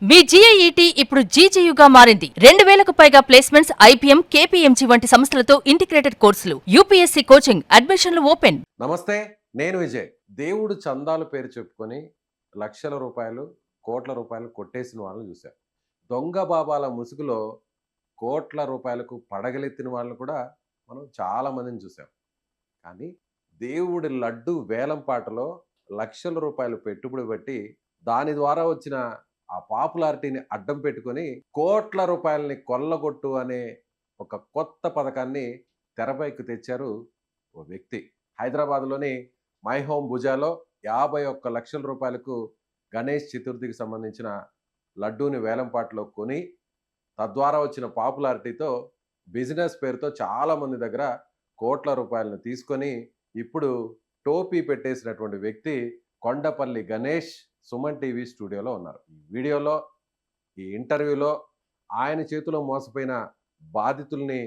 మీ జీఐఈటీ ఇప్పుడు జీజేయుగా మారింది. 2000కు పైగా ప్లేస్మెంట్స్, ఐపీఎం, కేపీఎంజీ వంటి సంస్థలతో ఇంటిగ్రేటెడ్ కోర్సులు. యూపీఎస్సీ కోచింగ్, అడ్మిషన్లు ఓపెన్. నమస్తే, నేను విజయ్. దేవుడు చందాలు పేరు చెప్పుకొని లక్షల రూపాయలు, కోట్ల రూపాయలు కొట్టేసిన వాళ్ళని చూశారు. దొంగ బాబాల ముసుగులో కోట్ల రూపాయలకు పడగలెత్తిన వాళ్ళని కూడా మనం చాలా మందిని చూసాం. కానీ దేవుడి లడ్డు వేలం పాటలో లక్షల రూపాయలు పెట్టుబడి పెట్టి దాని ద్వారా వచ్చిన ఆ పాపులారిటీని అడ్డం పెట్టుకొని కోట్ల రూపాయలని కొల్లగొట్టు అనే ఒక కొత్త పథకాన్ని తెరపైకి తెచ్చారు ఓ వ్యక్తి. హైదరాబాద్లోని మై హోమ్ భుజాలో 51 లక్షల రూపాయలకు గణేష్ చతుర్థికి సంబంధించిన లడ్డూని వేలంపాటలో కొని తద్వారా వచ్చిన పాపులారిటీతో బిజినెస్ పేరుతో చాలామంది దగ్గర కోట్ల రూపాయలను తీసుకొని ఇప్పుడు టోపీ పెట్టేసినటువంటి వ్యక్తి కొండపల్లి గణేష్ సుమన్ టీవీ స్టూడియోలో ఉన్నారు. ఈ వీడియోలో, ఈ ఇంటర్వ్యూలో ఆయన చేతిలో మోసపోయిన బాధితుల్ని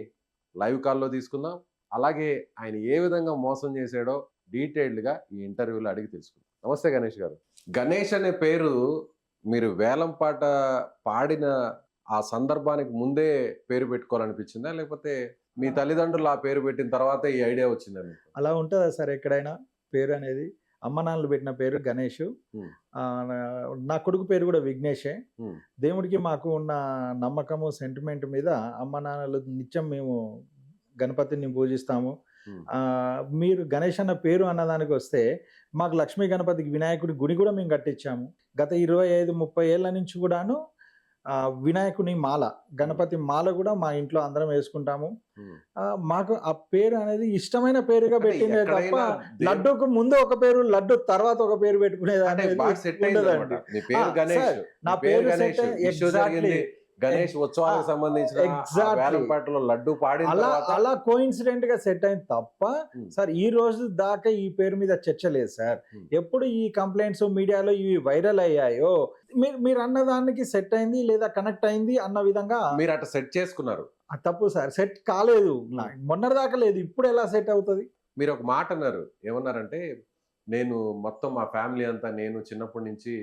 లైవ్ కాల్లో తీసుకుందాం. అలాగే ఆయన ఏ విధంగా మోసం చేశాడో డీటెయిల్డ్గా ఈ ఇంటర్వ్యూలో అడిగి తెలుసుకుందాం. నమస్తే గణేష్ గారు. గణేష్ అనే పేరు మీరు వేలం పాట పాడిన ఆ సందర్భానికి ముందే పేరు పెట్టుకోవాలనిపించిందా, లేకపోతే మీ తల్లిదండ్రులు ఆ పేరు పెట్టిన తర్వాత ఈ ఐడియా వచ్చిందా మీకు? అలా ఉంటుందా సార్ ఎక్కడైనా పేరు అనేది? అమ్మ నాన్నలు పెట్టిన పేరు గణేష్, నా కొడుకు పేరు కూడా విఘ్నేషే. దేవుడికి మాకు ఉన్న నమ్మకము, సెంటిమెంట్ మీద అమ్మ నాన్నలు నిత్యం మేము గణపతిని పూజిస్తాము. మీరు గణేష్ అన్న పేరు అన్నదానికి వస్తే మాకు లక్ష్మీ గణపతికి వినాయకుడి గుడి కూడా మేము కట్టించాము. గత 25-30 ఏళ్ళ నుంచి కూడాను వినాయకుని మాల, గణపతి మాల కూడా మా ఇంట్లో అందరం వేసుకుంటాము. మాకు ఆ పేరు అనేది ఇష్టమైన పేరుగా పెట్టిందే తప్ప లడ్డూకు ముందు ఒక పేరు, లడ్డు తర్వాత ఒక పేరు పెట్టుకునేది అనేది ఉండదండి. నా పేరు గణేష్ ఉత్సవాలకు సంబంధించిన లడ్డు పాడి అలా కోఇన్సిడెంట్ గా సెట్ అయింది తప్ప సార్ ఈ రోజు దాకా ఈ పేరు మీద చర్చ లేదు సార్. ఎప్పుడు ఈ కంప్లైంట్స్ మీడియాలో ఇవి వైరల్ అయ్యాయో మీరు అన్నదానికి సెట్ అయింది లేదా కనెక్ట్ అయింది అన్న విధంగా మీరు అట్లా సెట్ చేసుకున్నారు. తప్పు సార్, సెట్ కాలేదు. మొన్నటిదాకా లేదు, ఇప్పుడు ఎలా సెట్ అవుతుంది? మీరు ఒక మాట అన్నారు, ఏమన్నారంటే నేను మొత్తం మా ఫ్యామిలీ అంతా నేను చిన్నప్పటి నుంచి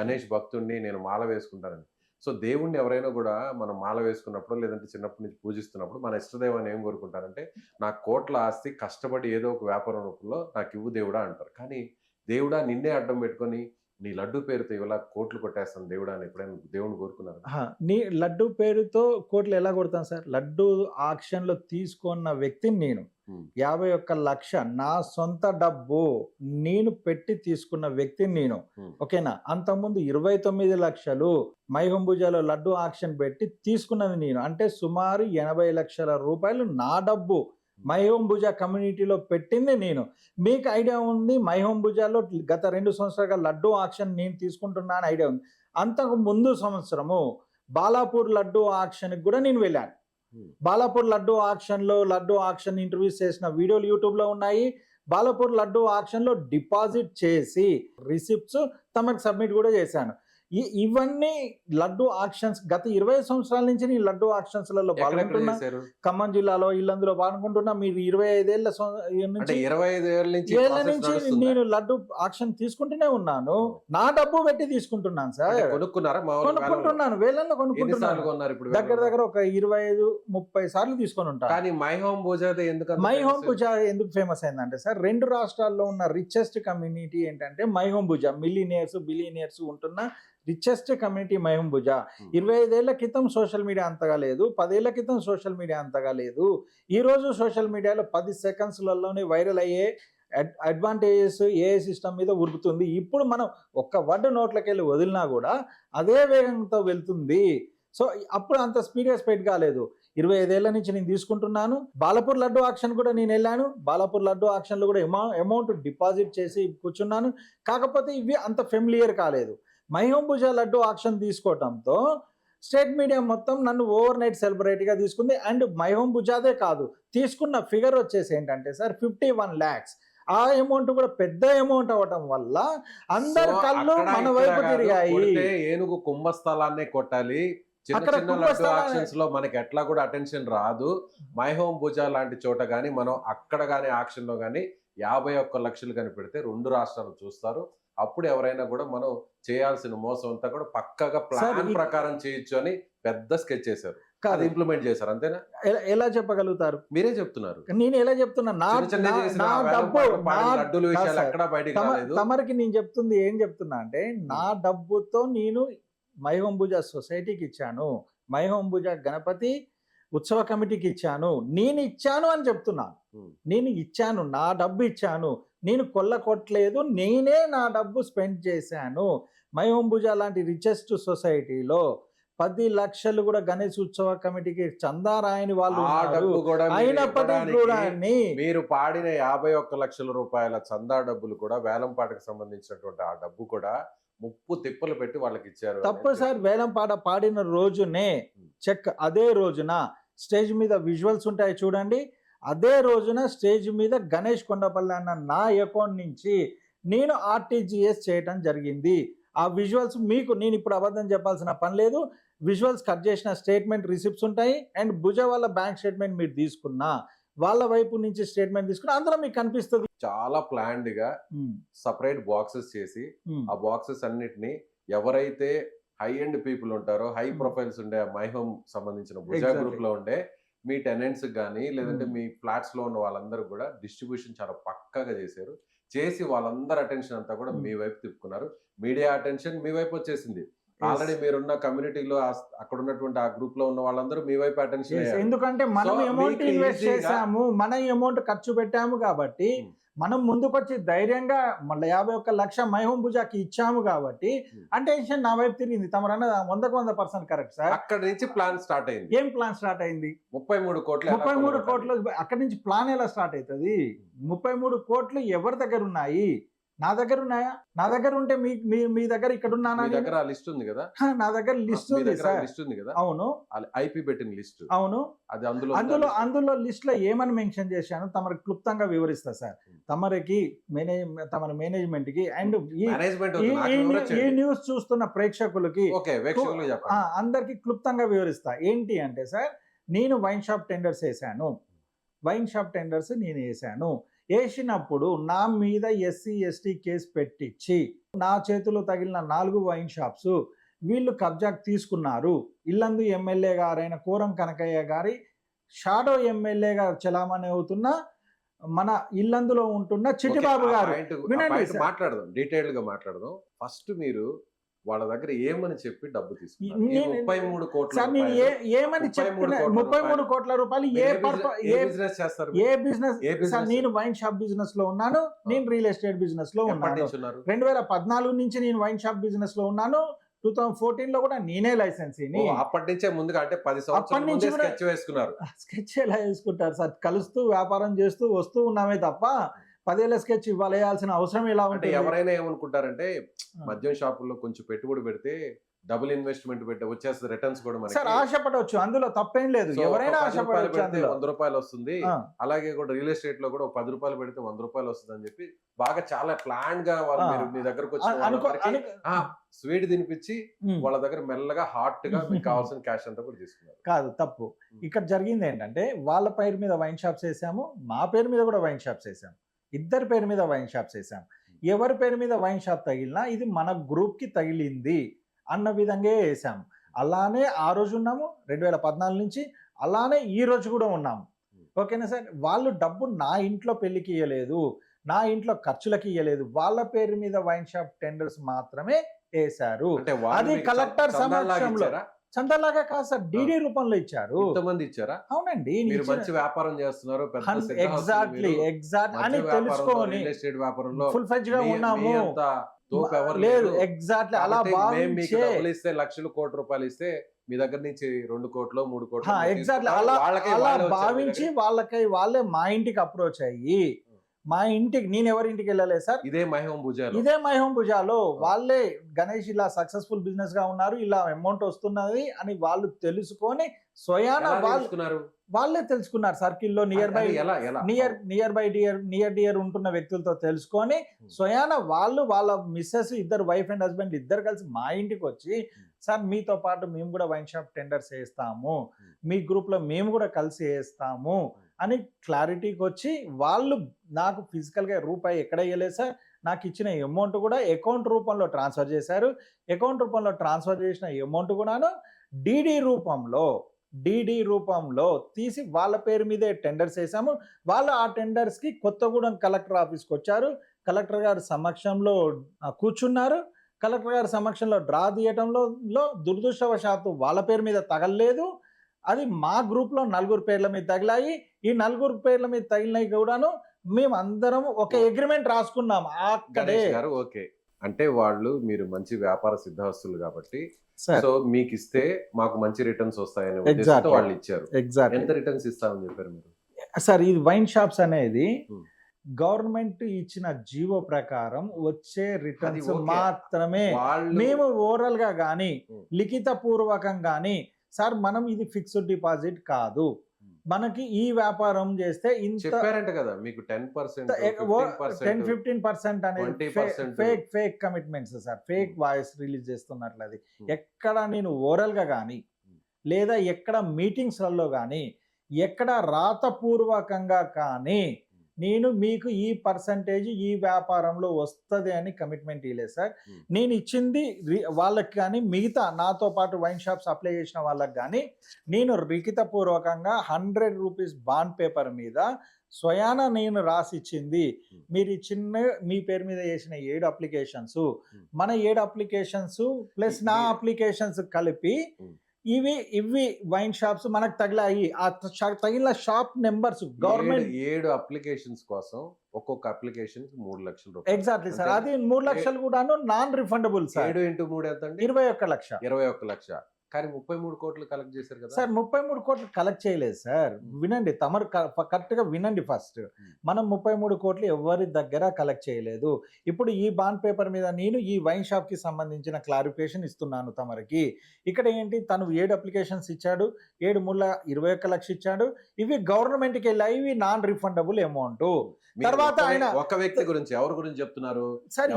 గణేష్ భక్తుడిని, నేను మాల వేసుకుంటానని. సో దేవుణ్ణి ఎవరైనా కూడా మనం మాల వేసుకున్నప్పుడు లేదంటే చిన్నప్పటి నుంచి పూజిస్తున్నప్పుడు మన ఇష్టదైవాన్ని ఏం కోరుకుంటారంటే నాకు కోట్ల ఆస్తి కష్టపడి ఏదో ఒక వ్యాపారం రూపంలో నాకు ఇవ్వు దేవుడా అంటారు. కానీ దేవుడా నిన్నే అడ్డం పెట్టుకొని నీ లడ్డు పేరుతో ఇవాళ కోట్లు కొట్టేస్తాను దేవుడా అని ఎప్పుడైనా దేవుని కోరుకున్నారు? నీ లడ్డు పేరుతో కోట్లు ఎలా కొడతాను సార్? లడ్డు ఆక్షన్ లో తీసుకున్న వ్యక్తిని నేను. 51 లక్ష నా సొంత డబ్బు నేను పెట్టి తీసుకున్న వ్యక్తిని నేను. ఓకేనా? అంతకుముందు 29 లక్షలు మై హోమ్ భుజాలో లడ్డు ఆక్షన్ పెట్టి తీసుకున్నది నేను. అంటే సుమారు 80 లక్షల రూపాయలు నా డబ్బు మై హోమ్ భుజా కమ్యూనిటీలో పెట్టింది నేను. మీకు ఐడియా ఉంది మై హోమ్ భుజాలో గత 2 సంవత్సరాలుగా లడ్డు ఆక్షన్ నేను తీసుకుంటున్నాను ఐడియా ఉంది. అంతకు ముందు సంవత్సరము బాలాపూర్ లడ్డు ఆక్షన్కి కూడా నేను వెళ్ళాను. బాలాపూర్ లడ్డు ఆక్షన్లో లడ్డు ఆక్షన్ ఇంటర్వ్యూస్ చేసిన వీడియోలు యూట్యూబ్లో ఉన్నాయి. బాలాపూర్ లడ్డు ఆక్షన్లో డిపాజిట్ చేసి రిసిప్ట్స్ తమకు సబ్మిట్ కూడా చేశాను. ఇవన్నీ లడ్డు ఆక్షన్స్ గత 20 సంవత్సరాల నుంచి నేను లడ్డు ఆక్షన్స్లలో పాల్గొంటున్నా. ఖమ్మం జిల్లాలో ఇల్లందులో పాల్గొంటున్నా. మీరు 25 ఏళ్ళ నుంచి నేను లడ్డు ఆక్షన్ తీసుకుంటూనే ఉన్నాను. నా డబ్బు పెట్టి తీసుకుంటున్నాను సార్. కొనుక్కుంటున్నాను, వేలల్లో కొనుక్కుంటున్నాను. దగ్గర ఒక 25-30 సార్లు తీసుకొని ఉంటాను. మై హోమ్ భుజా ఎందుకు ఫేమస్ అయిందంటే సార్ 2 రాష్ట్రాల్లో ఉన్న రిచెస్ట్ కమ్యూనిటీ ఏంటంటే మై హోమ్ భుజా. మిలినియర్స్, బిలినియర్స్ ఉంటున్న రిచెస్ట్ కమ్యూనిటీ మై హోమ్ భుజా. 25 ఏళ్ల క్రితం సోషల్ మీడియా అంతగా లేదు, 10 ఏళ్ల క్రితం సోషల్ మీడియా అంతగా లేదు. ఈరోజు సోషల్ మీడియాలో 10 సెకండ్స్లలోనే వైరల్ అయ్యే అడ్వాంటేజెస్ ఏఐ సిస్టమ్ మీద ఉరుకుతుంది. ఇప్పుడు మనం ఒక్క వర్డ్ నోట్లకి వెళ్ళి వదిలినా కూడా అదే వేగంతో వెళ్తుంది. సో అప్పుడు అంత స్పీడ్గా స్ప్రెడ్ కాలేదు. 25 ఏళ్ల నుంచి నేను తీసుకుంటున్నాను. బాలాపూర్ లడ్డు ఆక్షన్ కూడా నేను వెళ్ళాను. బాలాపూర్ లడ్డు ఆక్షన్లో కూడా అమౌంట్ డిపాజిట్ చేసి కూర్చున్నాను. కాకపోతే ఇవి అంత ఫెమిలియర్ కాలేదు. మై హోమ్ భుజా లడ్డు ఆక్షన్ తీసుకోవడంతో స్టేట్ మీడియా మొత్తం నన్ను ఓవర్ నైట్ సెలబ్రిటీగా తీసుకుంది. అండ్ మై హోమ్ భుజాదే కాదు, తీసుకున్న ఫిగర్ వచ్చేసి ఏంటంటే సార్ 51 lakhs. ఆ అమౌంట్ కూడా పెద్ద అమౌంట్ అవ్వటం వల్ల అందరి కళ్ళు మన వైపు తిరిగాయి. ఏనుగు కుంభస్థలాన్నే కొట్టాలి, లో మనకి ఎట్లా కూడా అటెన్షన్ రాదు. మై హోమ్ భుజా లాంటి చోట గానీ మనం అక్కడ గానీ ఆక్షన్ లో గానీ 51 లక్షలు కనిపెడితే 2 రాష్ట్రాలు చూస్తారు. అప్పుడు ఎవరైనా కూడా మనం చేయాల్సిన మోసం అంతా కూడా పక్కగా ప్లాన్ ప్రకారం చేయొచ్చు అని పెద్ద స్కెచ్ చేశారు. అది ఇంప్లిమెంట్ చేశారు అంతేనా? ఎలా చెప్పగలుగుతారు? మీరే చెప్తున్నారు. నేను ఎలా చెప్తున్నా? తమరికి నేను చెప్తుంది ఏం చెప్తున్నా అంటే, నా డబ్బుతో నేను మైహోంబుజ సొసైటీకి ఇచ్చాను, మైహోంబుజ గణపతి ఉత్సవ కమిటీకి ఇచ్చాను, నేను ఇచ్చాను అని చెప్తున్నాను. నేను ఇచ్చాను, నా డబ్బు ఇచ్చాను, నేను కొట్టలేదు, నేనే నా డబ్బు స్పెండ్ చేశాను. మైహోంబుజ లాంటి రిచెస్ట్ సొసైటీలో 10 లక్షలు కూడా గణేష్ ఉత్సవ కమిటీకి చందా రాయని వాళ్ళు అయినప్పటికీ కూడా మీరు పాడిన 51 లక్షల రూపాయల చందా డబ్బులు కూడా వేలంపాటకు సంబంధించినటువంటి ఆ డబ్బు కూడా ముప్పు తిప్పలు పెట్టి వాళ్ళకి ఇచ్చారు. తప్పు సార్. వేలంపాట పాడిన రోజునే చెక్, అదే రోజున స్టేజ్ మీద విజువల్స్ ఉంటాయి చూడండి, అదే రోజున స్టేజ్ మీద గణేష్ కొండపల్లి అన్న నా అకౌంట్ నుంచి నేను ఆర్టీజీఎస్ చేయటం జరిగింది. ఆ విజువల్స్ మీకు నేను ఇప్పుడు అబద్ధం చెప్పాల్సిన పని లేదు. విజువల్స్ కట్ చేసిన స్టేట్మెంట్ రిసిప్ట్స్ ఉంటాయి, అండ్ భుజ వాళ్ళ బ్యాంక్ స్టేట్మెంట్ మీరు తీసుకున్నా, వాళ్ళ వైపు నుంచి స్టేట్మెంట్ తీసుకున్నా, అందులో మీకు కనిపిస్తుంది. చాలా ప్లాన్డ్ గా సపరేట్ బాక్సెస్ చేసి ఆ బాక్సెస్ అన్నిటిని ఎవరైతే హై ఎండ్ పీపుల్ ఉంటారో, హై ప్రొఫైల్స్ ఉండే మైహోం సంబంధించిన భుజ గ్రూప్ లో ఉండే మీ టెనెంట్స్ కానీ లేదంటే మీ ఫ్లాట్స్ లో ఉన్న వాళ్ళందరూ కూడా డిస్ట్రిబ్యూషన్ చాలా పక్కాగా చేశారు. చేసి వాళ్ళందరి అటెన్షన్ అంతా కూడా మీ వైపు తిప్పుకున్నారు. మీడియా అటెన్షన్ మీ వైపు వచ్చేసింది. ఆల్రెడీ మీరున్న కమ్యూనిటీలో అక్కడ ఉన్నటువంటి ఆ గ్రూప్ లో ఉన్న వాళ్ళందరూ మీ వైపు అటెన్షన్. ఎందుకంటే మనం అమౌంట్ ఇన్వెస్ట్ చేసాము, మన అమౌంట్ ఖర్చు పెట్టాము కాబట్టి మనం ముందుకొచ్చి ధైర్యంగా మళ్ళీ 51 లక్ష మైహోంబుజాకి ఇచ్చాము కాబట్టి అటెన్షన్ నా వైపు తిరిగింది. తమరన్న 100% కరెక్ట్ సార్. అక్కడ నుంచి ప్లాన్ స్టార్ట్ అయింది. ఏం ప్లాన్ స్టార్ట్ అయింది? 33 కోట్లు. 33 కోట్లు అక్కడి నుంచి ప్లాన్ ఎలా స్టార్ట్ అవుతుంది? 33 కోట్లు ఎవరి దగ్గర ఉన్నాయి? నా దగ్గర ఉన్నాయా? నా దగ్గర ఉంటే మీ దగ్గర ఇక్కడ ఉన్నానా? లిస్ట్ ఉంది కదా? నా దగ్గర లిస్ట్ ఉంది సార్. లిస్ట్ ఉంది కదా? అవును. ఐపీ పెట్టిన లిస్ట్. అవును. అది అందులో లిస్ట్ లో ఏమని మెన్షన్ చేశాను తమరికి క్లుప్తంగా వివరిస్తా సార్. తమరి మేనేజ్మెంట్ కి అండ్ ఈ న్యూస్ చూస్తున్న ప్రేక్షకులకి అందరికి క్లుప్తంగా వివరిస్తా. ఏంటి అంటే సార్, నేను వైన్ షాప్ టెండర్స్ వేసాను. వేసినప్పుడు నా మీద SC ST కేసు పెట్టించి నా చేతిలో తగిలిన 4 వైన్ షాప్స్ వీళ్ళు కబ్జాకు తీసుకున్నారు. ఇల్లందు ఎమ్మెల్యే గారైన కోరం కనకయ్య గారి షాడో ఎమ్మెల్యేగా చలామణి అవుతున్న మన ఇల్లందులో ఉంటున్న చిట్టిబాబు గారు. మాట్లాడదాం, డీటెయిల్ గా మాట్లాడదాం. ఫస్ట్ మీరు వాళ్ళ దగ్గర ఏమని చెప్పి డబ్బు తీసుకున్నారు? 33 కోట్ల ఏమని చెప్పిన 33 కోట్ల రూపాయలు ఏ బిజినెస్? నేను వైన్ షాప్ బిజినెస్ లో ఉన్నాను, నేను రియల్ ఎస్టేట్ బిజినెస్ లో ఉన్నాను. 2014 నుంచి నేను వైన్ షాప్ బిజినెస్ లో ఉన్నాను. 2014 లో కూడా నేనే లైసెన్సీని. అప్పటి నుంచే ముందుగా అంటే 10 సంవత్సరాల ముందే స్కెచ్ వేసుకున్నారు. స్కెచ్ ఎలా వేసుకుంటారు సార్? కలుస్తూ వ్యాపారం చేస్తూ వస్తూ ఉన్నామే తప్ప 10 ఏళ్ల స్కెచ్ ఇవ్వాలి వేయాల్సిన అవసరం ఎలా ఉంటుంది? ఎవరైనా ఏమనుకుంటారంటే మద్యం షాపుల్లో కొంచెం పెట్టుబడి పెడితే డబుల్ ఇన్వెస్ట్మెంట్ పెట్టి వచ్చేస్తుంది రిటర్న్స్ కూడా మనకి. సార్ ఆశపడవచ్చు, అందులో తప్పేం లేదు. ఎవరైనా ఆశపడవచ్చు. 100 రూపాయలు వస్తుంది. అలాగే కూడా రియల్ ఎస్టేట్ లో కూడా 10 రూపాయలు పెడితే 100 రూపాయలు వస్తుంది అని చెప్పి బాగా చాలా ప్లాన్ గా వాళ్ళు మీ దగ్గరకు వచ్చి స్వీట్ తినిపించి వాళ్ళ దగ్గర మెల్లగా హాట్ గా మీకు కావాల్సిన క్యాష్ అంతా కూడా తీసుకున్నారు. కాదు, తప్పు. ఇక్కడ జరిగింది ఏంటంటే వాళ్ళ పేరు మీద వైన్ షాప్స్ వేసాము, మా పేరు మీద కూడా వైన్ షాప్స్ వేసాము, ఇద్దరి పేరు మీద వైన్ షాప్స్ వేసాము. ఎవరి పేరు మీద వైన్ షాప్ తగిలినా ఇది మన గ్రూప్ కి తగిలింది అన్న విధంగా వేసాము. అలానే ఆ రోజు ఉన్నాము 2014 నుంచి, అలానే ఈ రోజు కూడా ఉన్నాము. ఓకేనా సార్? వాళ్ళు డబ్బు నా ఇంట్లో పెళ్లికి ఇవ్వలేదు, నా ఇంట్లో ఖర్చులకి ఇవ్వలేదు, వాళ్ళ పేరు మీద వైన్ షాప్ టెండర్స్ మాత్రమే వేశారు. అది కలెక్టర్ సమక్షంలో. చందాలాగా కాదు సార్, డీడీ రూపంలో ఇచ్చారు. ఎంతమంది ఇచ్చారా? అవునండి. మీరు మంచి వ్యాపారం చేస్తున్నారు, ఎగ్జాక్ట్లీ అని తెలుసుకొని ఫుల్ ఫ్లెడ్జ్ గా ఉన్నాము. లేదు, ఎగ్జాక్ట్లీ అలా ఇస్తే లక్షలు కోటి రూపాయలు ఇస్తే మీ దగ్గర నుంచి 2 కోట్లు 3 కోట్లు ఎగ్జాక్ట్లీ అలా భావించి వాళ్ళే మా ఇంటికి అప్రోచ్ అయ్యి, మా ఇంటికి, నేను ఎవరింటికి వెళ్ళలేదు సార్, ఇదే మైహోం భుజాలో వాళ్ళే గణేష్ ఇలా సక్సెస్ఫుల్ బిజినెస్ గా ఉన్నారు, ఇలా అమౌంట్ వస్తున్నది అని వాళ్ళు తెలుసుకొని స్వయాన వాళ్ళే తెలుసుకున్నారు. సర్కిల్లో నియర్ డియర్ ఉంటున్న వ్యక్తులతో తెలుసుకొని స్వయాన వాళ్ళ మిస్సెస్, ఇద్దరు వైఫ్ అండ్ హస్బెండ్ ఇద్దరు కలిసి మా ఇంటికి వచ్చి, సార్ మీతో పాటు మేము కూడా వైన్ షాప్ టెండర్స్ వేస్తాము, మీ గ్రూప్ లో మేము కూడా కలిసి వేస్తాము అని క్లారిటీకి వచ్చి, వాళ్ళు నాకు ఫిజికల్ గా రూపాయి ఎక్కడ ఇవ్వలేదు సార్, నాకు ఇచ్చిన అమౌంట్ కూడా అకౌంట్ రూపంలో ట్రాన్స్ఫర్ చేశారు. అకౌంట్ రూపంలో ట్రాన్స్ఫర్ చేసిన అమౌంట్ కూడాను డీడీ రూపంలో తీసి వాళ్ళ పేరు మీదే టెండర్స్ వేసాము. వాళ్ళు ఆ టెండర్స్కి కొత్తగూడెం కలెక్టర్ ఆఫీస్కి వచ్చారు. కలెక్టర్ గారి సమక్షంలో కూర్చున్నారు. కలెక్టర్ గారి సమక్షంలో డ్రా తీయటంలో దురదృష్టవశాత్తు వాళ్ళ పేరు మీద తగలలేదు. అది మా గ్రూప్లో 4 పేర్ల మీద తగిలాయి. ఈ 4 పేర్ల మీద తగిలినాయి కూడాను మేము అందరం ఒక అగ్రిమెంట్ రాసుకున్నాం అక్కడే. గణేష్ గారు ఓకే, అంటే వాళ్ళు మీరు మంచి వ్యాపార సిద్ధహస్తులు కాబట్టి సో మీకు ఇస్తే మాకు మంచి రిటర్న్స్ వస్తాయని ఉద్దేశంతో వాళ్ళు ఇచ్చారు. ఎంత రిటర్న్స్ ఇస్తామని చెప్పారు మీరు? సార్ ఇది వైన్ షాప్స్ అనేది గవర్నమెంట్ ఇచ్చిన జీవో ప్రకారం వచ్చే రిటర్న్స్ మాత్రమే. మేము ఓరల్ గా గానీ లిఖిత పూర్వకం గానీ సార్ మనం ఇది ఫిక్స్డ్ డిపాజిట్ కాదు. మనకి ఈ వ్యాపారం చేస్తే ఇంత చెప్పారంట కదా మీకు 10%, 10-15% అనేది fake commitments sir. Fake voice release చేస్తున్నట్లు. అది ఎక్కడ నేను ఓరల్ గా కానీ లేదా ఎక్కడ మీటింగ్స్లలో కానీ ఎక్కడ రాతపూర్వకంగా కానీ నేను మీకు ఈ పర్సంటేజ్ ఈ వ్యాపారంలో వస్తుంది అని కమిట్మెంట్ ఇవ్వలేదు సార్. నేను ఇచ్చింది వాళ్ళకి కానీ మిగతా నాతో పాటు వైన్ షాప్స్ అప్లై చేసిన వాళ్ళకి కానీ నేను లిఖితపూర్వకంగా 100 రూపీస్ బాండ్ పేపర్ మీద స్వయాన నేను రాసిచ్చింది. మీరు చిన్న మీ పేరు మీద చేసిన 7 అప్లికేషన్స్, మన 7 అప్లికేషన్స్ ప్లస్ నా అప్లికేషన్స్ కలిపి ఇవి వైన్ షాప్స్ మనకు తగిలాయి. ఆ తగిలిన షాప్ నెంబర్స్ గవర్నమెంట్ 7 అప్లికేషన్స్ కోసం ఒక్కొక్క అప్లికేషన్ 3 లక్షల రూపాయలు. Exactly sir. అది 3 లక్షలు కూడాను నాన్ రిఫండబుల్ సార్. 7 × 3 ఎంత అండి? 21 లక్ష. 21 లక్ష. కానీ 33 కోట్లు కలెక్ట్ చేశారు కదా సార్. 33 కోట్లు కలెక్ట్ చేయలేదు సార్. వినండి, తమరు కరెక్ట్ గా వినండి. ఫస్ట్ మనం 33 కోట్లు ఎవరి దగ్గర కలెక్ట్ చేయలేదు. ఇప్పుడు ఈ బాండ్ పేపర్ మీద నేను ఈ వైన్ షాప్ కి సంబంధించిన క్లారిఫికేషన్ ఇస్తున్నాను తమరికి. ఇక్కడ ఏంటి, తను 7 అప్లికేషన్స్ ఇచ్చాడు, 7 మూల 21 లక్ష ఇచ్చాడు. ఇవి గవర్నమెంట్ కి వెళ్ళాయి, ఇవి నాన్ రిఫండబుల్ అమౌంట్. తర్వాత ఆయన ఒక వ్యక్తి గురించి ఎవరి గురించి చెప్తున్నారు సార్?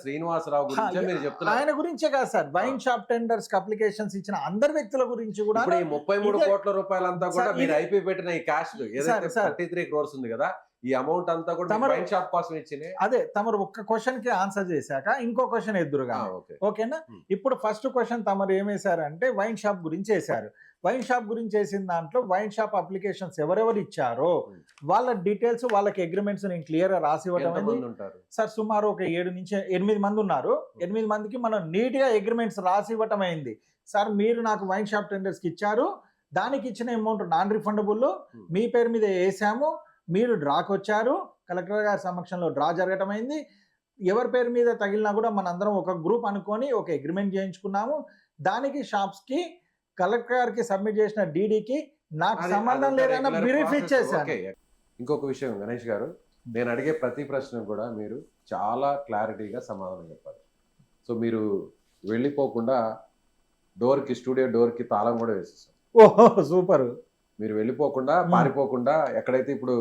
శ్రీనివాసరావు గురించి మీరు చెప్తున్నారు. ఆయన గురించే కాదు sir, wine shop tenders applications ఇచ్చిన అందరి వ్యక్తుల గురించి కూడా. 33 కోట్ల రూపాయలంతా కూడా మీరు ఐపీ పెట్టిన ఈ క్యాష్ ఏదైతే 33 crores ఉంది కదా, ఈ అమౌంట్ అంతా కూడా వైన్ షాప్ కోసం ఇచ్చింది. అదే తమరు ఒక్క క్వశ్చన్ కి ఆన్సర్ చేశాక ఇంకో క్వశ్చన్ ఎదురుగా. ఓకేనా? ఇప్పుడు ఫస్ట్ క్వశ్చన్ తమరు ఏమేశారంటే వైన్ షాప్ గురించి వేశారు. వైన్ షాప్ గురించి వేసిన దాంట్లో వైన్ షాప్ అప్లికేషన్స్ ఎవరెవరు ఇచ్చారో వాళ్ళ డీటెయిల్స్, వాళ్ళకి అగ్రిమెంట్స్ నేను క్లియర్ గా రాసి ఇవ్వడం సార్. సుమారు ఒక 7 నుంచి 8 మంది ఉన్నారు. 8 మందికి మనం నీట్ గా అగ్రిమెంట్స్ రాసి ఇవ్వటం అయింది. సార్ మీరు నాకు వైన్ షాప్ టెండర్స్ కి ఇచ్చారు, దానికి ఇచ్చిన అమౌంట్ నాన్ రిఫండబుల్, మీ పేరు మీద వేసాము, మీరు డ్రాకి వచ్చారు, కలెక్టర్ గారి సమక్షంలో డ్రా జరగటం అయింది. ఎవరి పేరు మీద తగిలినా కూడా మనందరం ఒక గ్రూప్ అనుకొని ఒక అగ్రిమెంట్ చేయించుకున్నాము. దానికి షాప్స్ కి కలెక్టర్ గారికి సబ్మిట్ చేసిన డీడీకి నాకు సంబంధం లేదన్న బ్రీఫ్ ఇచ్చేసాను. ఇంకొక విషయం గణేష్ గారు, నేను అడిగే ప్రతి ప్రశ్న కూడా మీరు చాలా క్లారిటీగా సమాధానం చెప్పాలి. సో మీరు వెళ్ళిపోకుండా స్టూడియో డోర్కి తాళం కూడా వేసేసాం. ఓహో సూపర్. మీరు వెళ్ళిపోకుండా పారిపోకుండా ఎక్కడైతే ఇప్పుడు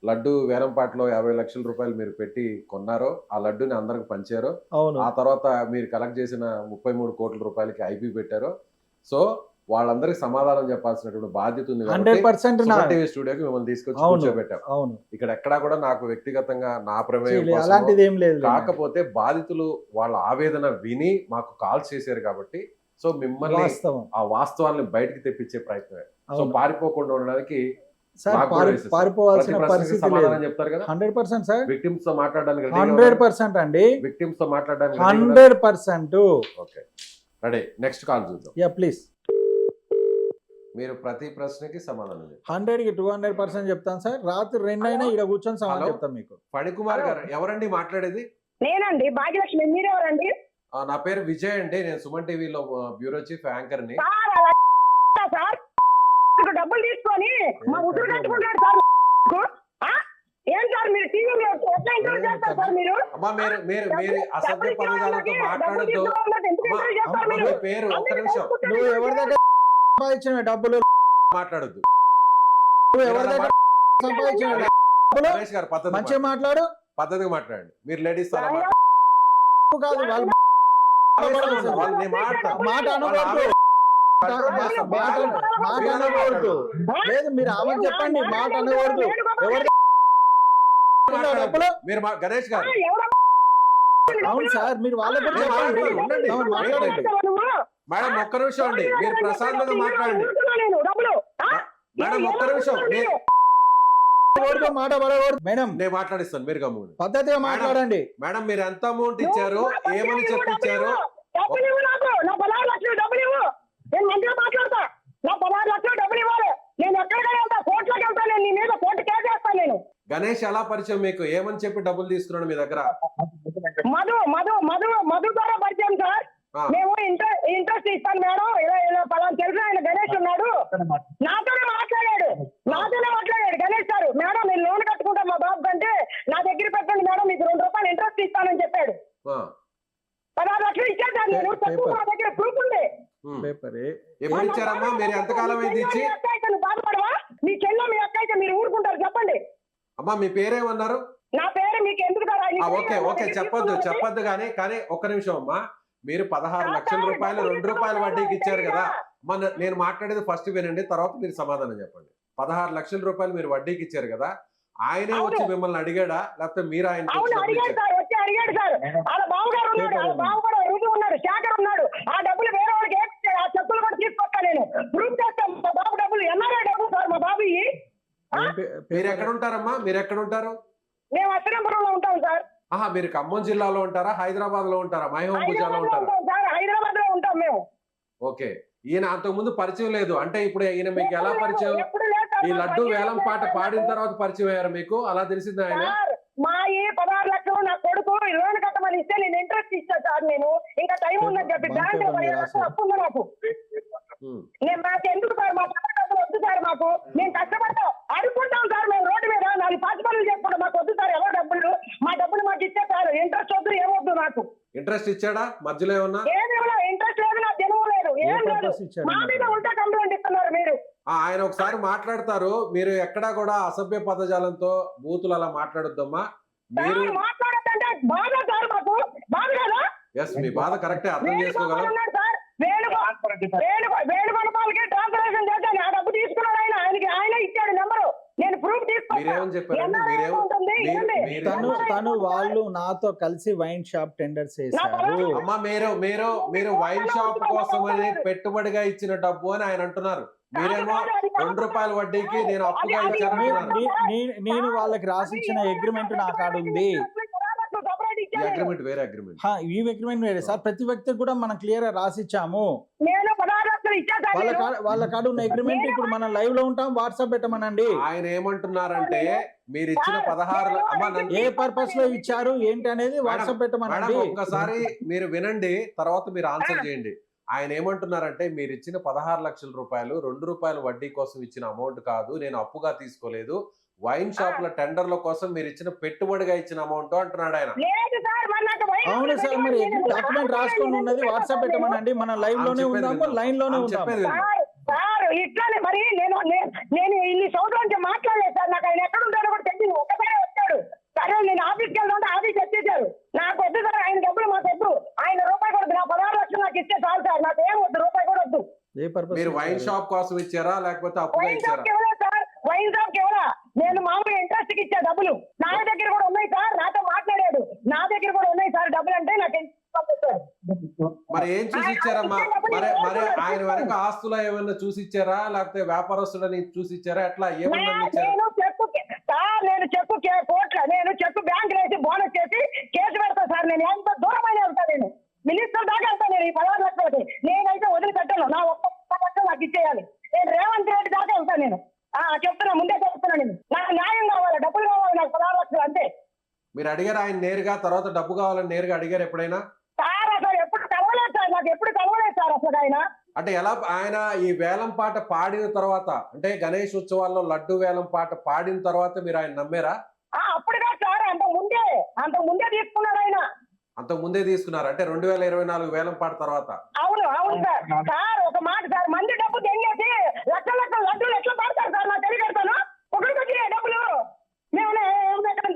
లడ్డు వేలంపాటలో 50 లక్షల రూపాయలు మీరు పెట్టి కొన్నారో ఆ లడ్డుని అందరికి పంచారో, ఆ తర్వాత మీరు కలెక్ట్ చేసిన 33 కోట్ల రూపాయలకి ఐపీ పెట్టారో, సో వాళ్ళందరికి సమాధానం చెప్పాల్సినటువంటి బాధ్యత ఉంది. 100% టీవీ స్టూడియోకి మిమ్మల్ని తీసుకొచ్చి కూర్చోబెట్టాం. ఇక్కడ ఎక్కడా కూడా నాకు వ్యక్తిగతంగా నా ప్రమేయం అలాంటిది ఏం లేదు. కాకపోతే బాధితులు వాళ్ళ ఆవేదన విని మాకు కాల్ చేశారు కాబట్టి సో మిమ్మల్ని ఆ వాస్తవాన్ని బయటకు తెప్పించే ప్రయత్నమే. సో పారిపోకుండా ఉండడానికి పారిపోవాల్సిన పరిస్థితి సమాధానం చెప్తారు కదా. 100% సార్. విక్టిమ్స్ తో మాట్లాడడానికి 100% అండి. విక్టిమ్స్ తో మాట్లాడడానికి 100%. Okay ready. నెక్స్ట్ కాల్ చూద్దాం. Yeah please. మీరు ప్రతి ప్రశ్నకి సమాధానం 100కి 200% చెప్తాను సార్. రాత్రి 2 అయినా ఇక్కడ కూర్చొని సమాధానం చెప్తాను మీకు. ఫణికుమార్ గారు ఎవరండి మాట్లాడేది? నేనండి భాగ్యలక్ష్మి. మీరెవరండి? నా పేరు విజయ్ అండి, నేను సుమన్ టీవీలో బ్యూరో చీఫ్ యాంకర్ ని. డబ్బులు తీసుకొని మా ఉసురు కట్టుకుంటాడు సార్. ఏం సార్ మీరు టీవీలో ఎట్లా ఇంటర్వ్యూ చేస్తారు సార్? మీరు మీరు అసభ్య పదజాలంతో మాట్లాడద్దు. పేరు ఒక్క నిమిషం. నువ్వు ఎవరి దగ్గర సంపాదించిన డబ్బులు మాట్లాడద్దు. నువ్వు ఎవరి దగ్గర సంపాదించిన గణేష్ గారు పద్ధతి మంచిగా మాట్లాడు, పద్ధతిగా మాట్లాడండి. మీరు లేడీస్ కాదు, వాళ్ళు మాట అనకూడదు. మాట అనకూడదు. లేదు మీరు ఆమె చెప్పండి, మాట అనకూడదు. ఎవరి డబ్బులు మీరు గణేష్ గారు అవును సార్ మీరు వాళ్ళకి కూడా నేను చెప్పండి. మాట్లాడతాను, ఉండండి. అవును, వెయిట్ మాట్లాడండి. చేయండి. మేడం ఒక్క నిమిషం అండి, మీరు ప్రశాంతంగా మాట్లాడండి. మేడం ఒక్క నిమిషం, ఎవరితో మాట పడకూడదు. మేడం నేను మాట్లాడిస్తాను, మీరు గమ్ముని. పద్ధతిగా మాట్లాడండి. మేడం మీరు ఎంత అమౌంట్ ఇచ్చారు, ఏమని చెప్పించారు? డబ్బులు ఇవ్వు నాకు, నా 16 లక్షలు డబ్బులు ఇవ్వు. నేను మంచిగా మాట్లాడతా. నా 16 లక్షలు డబ్బులు ఇవ్వాలి. నేను ఎక్కడికైనా వెళ్తా, కోర్టులోకి వెళ్తా. నేను నీ మీద కోర్టు కేసు వేస్తాను నేను. గణేష్ ఎలా పరిచయం మీకు? ఏమని చెప్పి డబ్బులు తీసుకున్నాడు మీ దగ్గర? మధు ద్వారా పరిచయం సార్. ఆ. మేము ఇంట్రెస్ట్ ఇస్తాను మేడం, ఇలా పలానా తెలుసు ఆయన గణేష్ ఉన్నాడు, నాతోనే మాట్లాడాడు గణేష్ సార్. మేడం నేను లోన్ కట్టుకుంటా మా బాబు కంటే, నా దగ్గర పెట్టండి మేడం, మీకు 2 రూపాయలు ఇంట్రెస్ట్ ఇస్తానని చెప్పాడు. ఆ. 16 లక్షలు ఇచ్చేసాను నేను. తక్కువ నా దగ్గర ప్రూఫ్ ఉంది. ఉమ్. పేపర్ ఎప్పుడు ఇచ్చారమ్మా? మీరు ఎంతకాలం అయింది ఇచ్చి? బాధపడవా? మీ చెల్లె మీ అక్క అయితే మీరు ఊరుకుంటారు చెప్పండి. అమ్మా మీ పేరేమన్నారు? నా పేరు మీకు ఎందుకు కదా? ఓకే చెప్పొద్దు కానీ ఒక్క నిమిషం అమ్మా. మీరు 16 లక్షల రూపాయలు 2 రూపాయల వడ్డీకి ఇచ్చారు కదా. నేను మాట్లాడేది ఫస్ట్ వినండి, తర్వాత మీరు సమాధానం చెప్పండి. 16 లక్షల రూపాయలు మీరు వడ్డీకి ఇచ్చారు కదా, ఆయనే వచ్చి మిమ్మల్ని అడిగాడా, లేకపోతే మీరు ఆయన అవును అడిగాడు సార్, వచ్చి అడిగాడు సార్. వాళ్ళ బావగారు ఉన్నాడు, వాళ్ళ బావ కూడా రుజువు ఉన్నాడు, శేఖర్ ఉన్నాడు. ఆ డబ్బులు వేరే వాళ్ళకి వేస్తే ఆ చెప్పులు కూడా తీసుకొస్తా నేను, ప్రూఫ్ చేస్తాను. మా బాబు డబ్బులు ఎన్ఆర్ఐ డబ్బులు సార్ మా బాబు. మీరు ఎక్కడ ఉంటారమ్మా? మీరు ఎక్కడ ఉంటారు? మేము అశ్వరంపురంలో ఉంటాం సార్. ఆహా, మీరు ఖమ్మం జిల్లాలో ఉంటారా, హైదరాబాద్ లో ఉంటారా, మైహోం భుజాలో ఉంటారా? సార్ హైదరాబాద్ లో ఉంటాం మేము. ఓకే, ఈయన అంతకుముందు పరిచయం లేదు అంటే ఇప్పుడు ఈయన మీకు ఎలా పరిచయం? ఎప్పుడు లేదు సార్. ఈ లడ్డు వేలం పాట పాడిన తర్వాత పరిచయం అయ్యారు మీకు, అలా తెలిసింది ఆయన? సార్ మా ఈ 16 లక్షలు నా కొడుకు లోన్ కట్టమని ఇస్తే నేను ఇంట్రెస్ట్ ఇచ్చా సార్. నేను ఇంకా టైం ఉందని చెప్పి బ్యాంక్ 20 లక్షలు అప్పు ఉంది నాకు. నేను మాకు ఎందుకు సార్, మా డబ్బులు వద్దు సార్. మాకు మేము కష్టపడతాం, అడుక్కుంటాం సార్. మేము రోడ్డు మీద 4 పాచి పనులు చేసుకుంటాం. మాకు వద్దు సార్ ఎవరు డబ్బులు. మా డబ్బులు మాకు ఇస్తే సార్, ఇంట్రెస్ట్ వద్దు, ఏమొద్దు నాకు. ఇంట్రెస్ట్ ఇచ్చాడా మధ్యలో ఏమన్నా? ఏమేమో ఇంట్రెస్ట్ లేదు, నాకు జనువు లేదు, ఏం లేదు. మా మీద ఉంటే కంప్లైంట్ ఇస్తున్నారు మీరు. ఆయన ఒకసారి మాట్లాడతారు, మీరు ఎక్కడా కూడా అసభ్య పదజాలంతో బూతులు అలా మాట్లాడొద్దమ్మా. మీరు మాట్లాడద్దంటే బాధ సార్, మాకు బాధ కదా. ఎస్, మీ బాధ కరెక్టే, అర్థం చేసుకోగలం. వేణుగోపాల్కి ట్రాన్స్ఫర్మేషన్ చేశాను, ఆ డబ్బు తీసుకున్నాడు ఆయన. ఆయన ఇచ్చాడు నెంబరు, నేను ప్రూఫ్ మీరేమని చెప్పారండి? తను వాళ్ళు నాతో కలిసి వైన్ షాప్ టెండర్స్ చేశారు. అమ్మా మీరు వైన్ షాప్ కోసం అని పెట్టుబడిగా ఇచ్చిన డబ్బు అని ఆయన అంటున్నారు. మీరేమో 2 రూపాయల వడ్డీకి నేను అప్పుగా ఇచ్చాను. నేను వాళ్ళకి రాసి ఇచ్చిన అగ్రిమెంట్ నా కాడ ఉంది. ఈ అగ్రిమెంట్ వేరే అగ్రిమెంట్. ఈ అగ్రిమెంట్ వేరే సార్, ప్రతి వ్యక్తికి కూడా మనం క్లియర్ గా రాసి ఇచ్చాము. వాళ్ళ కాడ ఉన్న అగ్రిమెంట్ ఇప్పుడు మనం లైవ్ లో ఉంటాం, వాట్సాప్ పెట్టమనండి. ఆయన ఏమంటున్నారంటే మీరు ఇచ్చిన 16 ఏ పర్పస్ లో ఇచ్చారు ఏంటి అనేది వాట్సాప్ పెట్టమనండి. ఒక్కసారి మీరు వినండి, తర్వాత మీరు ఆన్సర్ చేయండి. ఆయన ఏమంటున్నారంటే మీరు ఇచ్చిన 16 లక్షల రూపాయలు 2 రూపాయల వడ్డీ కోసం ఇచ్చిన అమౌంట్ కాదు, నేను అప్పుగా తీసుకోలేదు, వైన్ షాప్ ల టెండర్ల కోసం మీరు ఇచ్చిన పెట్టుబడిగా ఇచ్చిన అమౌంట్ అంటున్నాడు ఆయన. అవును సార్, మరి డాక్యుమెంట్ రాసుకొని ఉన్నది వాట్సాప్ పెట్టమనండి, మనం లైవ్ లోనే ఉన్నాము, లైన్ లోనే ఉంటాము. సార్ ఇట్లానే మరి నేను ఇన్ని సంవత్సరాల నుంచి మాట్లాడలేదు సార్. నాకు ఆయన ఎక్కడ ఉంటాడో కూడా తెలియదు, ఒకసారి వచ్చాడు. సరే నేను ఆఫీస్కి వెళ్తుంటే ఆఫీస్ వచ్చేసారు. నాకు వద్దు సార్, ఆయన డబ్బులు మాకు వద్దు, ఆయన రూపాయి కూడా వద్దు. నా 16 లక్షలు నాకు ఇస్తే చాలు సార్, నాకు ఏం వద్దు, రూపాయి కూడా వద్దు. మీరు వైన్ షాప్ కోసం ఇచ్చారా లేకపోతే అప్పుగా ఇచ్చారా? వైన్ షాప్ ఎవరా? నేను మామూలుగా ఇంట్రెస్ట్ కి ఇచ్చా డబ్బులు. నా దగ్గర కూడా ఉన్నాయి సార్, నాతో మాట్లాడాడు. నా దగ్గర కూడా ఉన్నాయి సార్ డబ్బులు, అంటే నాకు మరి ఏం చూసి ఇచ్చారమ్మా? మరి ఆయన వెనక ఆస్తులు ఏమైనా చూసి ఇచ్చారా లేకపోతే వ్యాపారస్తులని చూసి ఇచ్చారా? ఎట్లా ఏమన్నా నేను చెక్కు బ్యాంక్ వేసి బోనస్ చేసి కేసు పెడతా సార్. నేను ఎంత దూరమైన వెళ్తా, నేను మినిస్టర్ దాకా వెళ్తా. నేను ఈ 16 లక్షలకి నేనైతే వదిలిపెట్టాను. నా ఒక్క లక్షలు నాకు ఇచ్చేయాలి. నేను రేవంత్ రెడ్డి దాకా వెళ్తా. నేను చెప్తున్నా, ముందే చెప్తున్నా, నేను నాకు న్యాయం కావాలి, డబ్బులు కావాలి, నాకు 16 లక్షలు అంతే. మీరు అడిగారు ఆయన నేరుగా, తర్వాత డబ్బు కావాలని నేరుగా అడిగారు ఎప్పుడైనా? సార్ అసలు ఎప్పుడు కలవలేదు సార్, నాకు ఎప్పుడు కలవలేదు సార్ అసలు ఆయన. అంటే ఎలా ఆయన ఈ వేలం పాట పాడిన తర్వాత, అంటే గణేష్ ఉత్సవాల్లో లడ్డు వేలం పాట పాడిన తర్వాత మీరు ఆయన నమ్మారా? అప్పుడుగా సార్, అంత ముందే తీసుకున్నాడు ఆయన. అంత ముందే తీసుకున్నారు అంటే 2024 వేలం పాట తర్వాత? అవును సార్. సార్ ఒక మాట సార్, మంది డబ్బు తెంగేసి లక్షల లడ్డూలు ఎట్లా పడతారు సార్? నాకు తెలియజేస్తాను. ఒకరికి వచ్చిన డబ్బులు మేము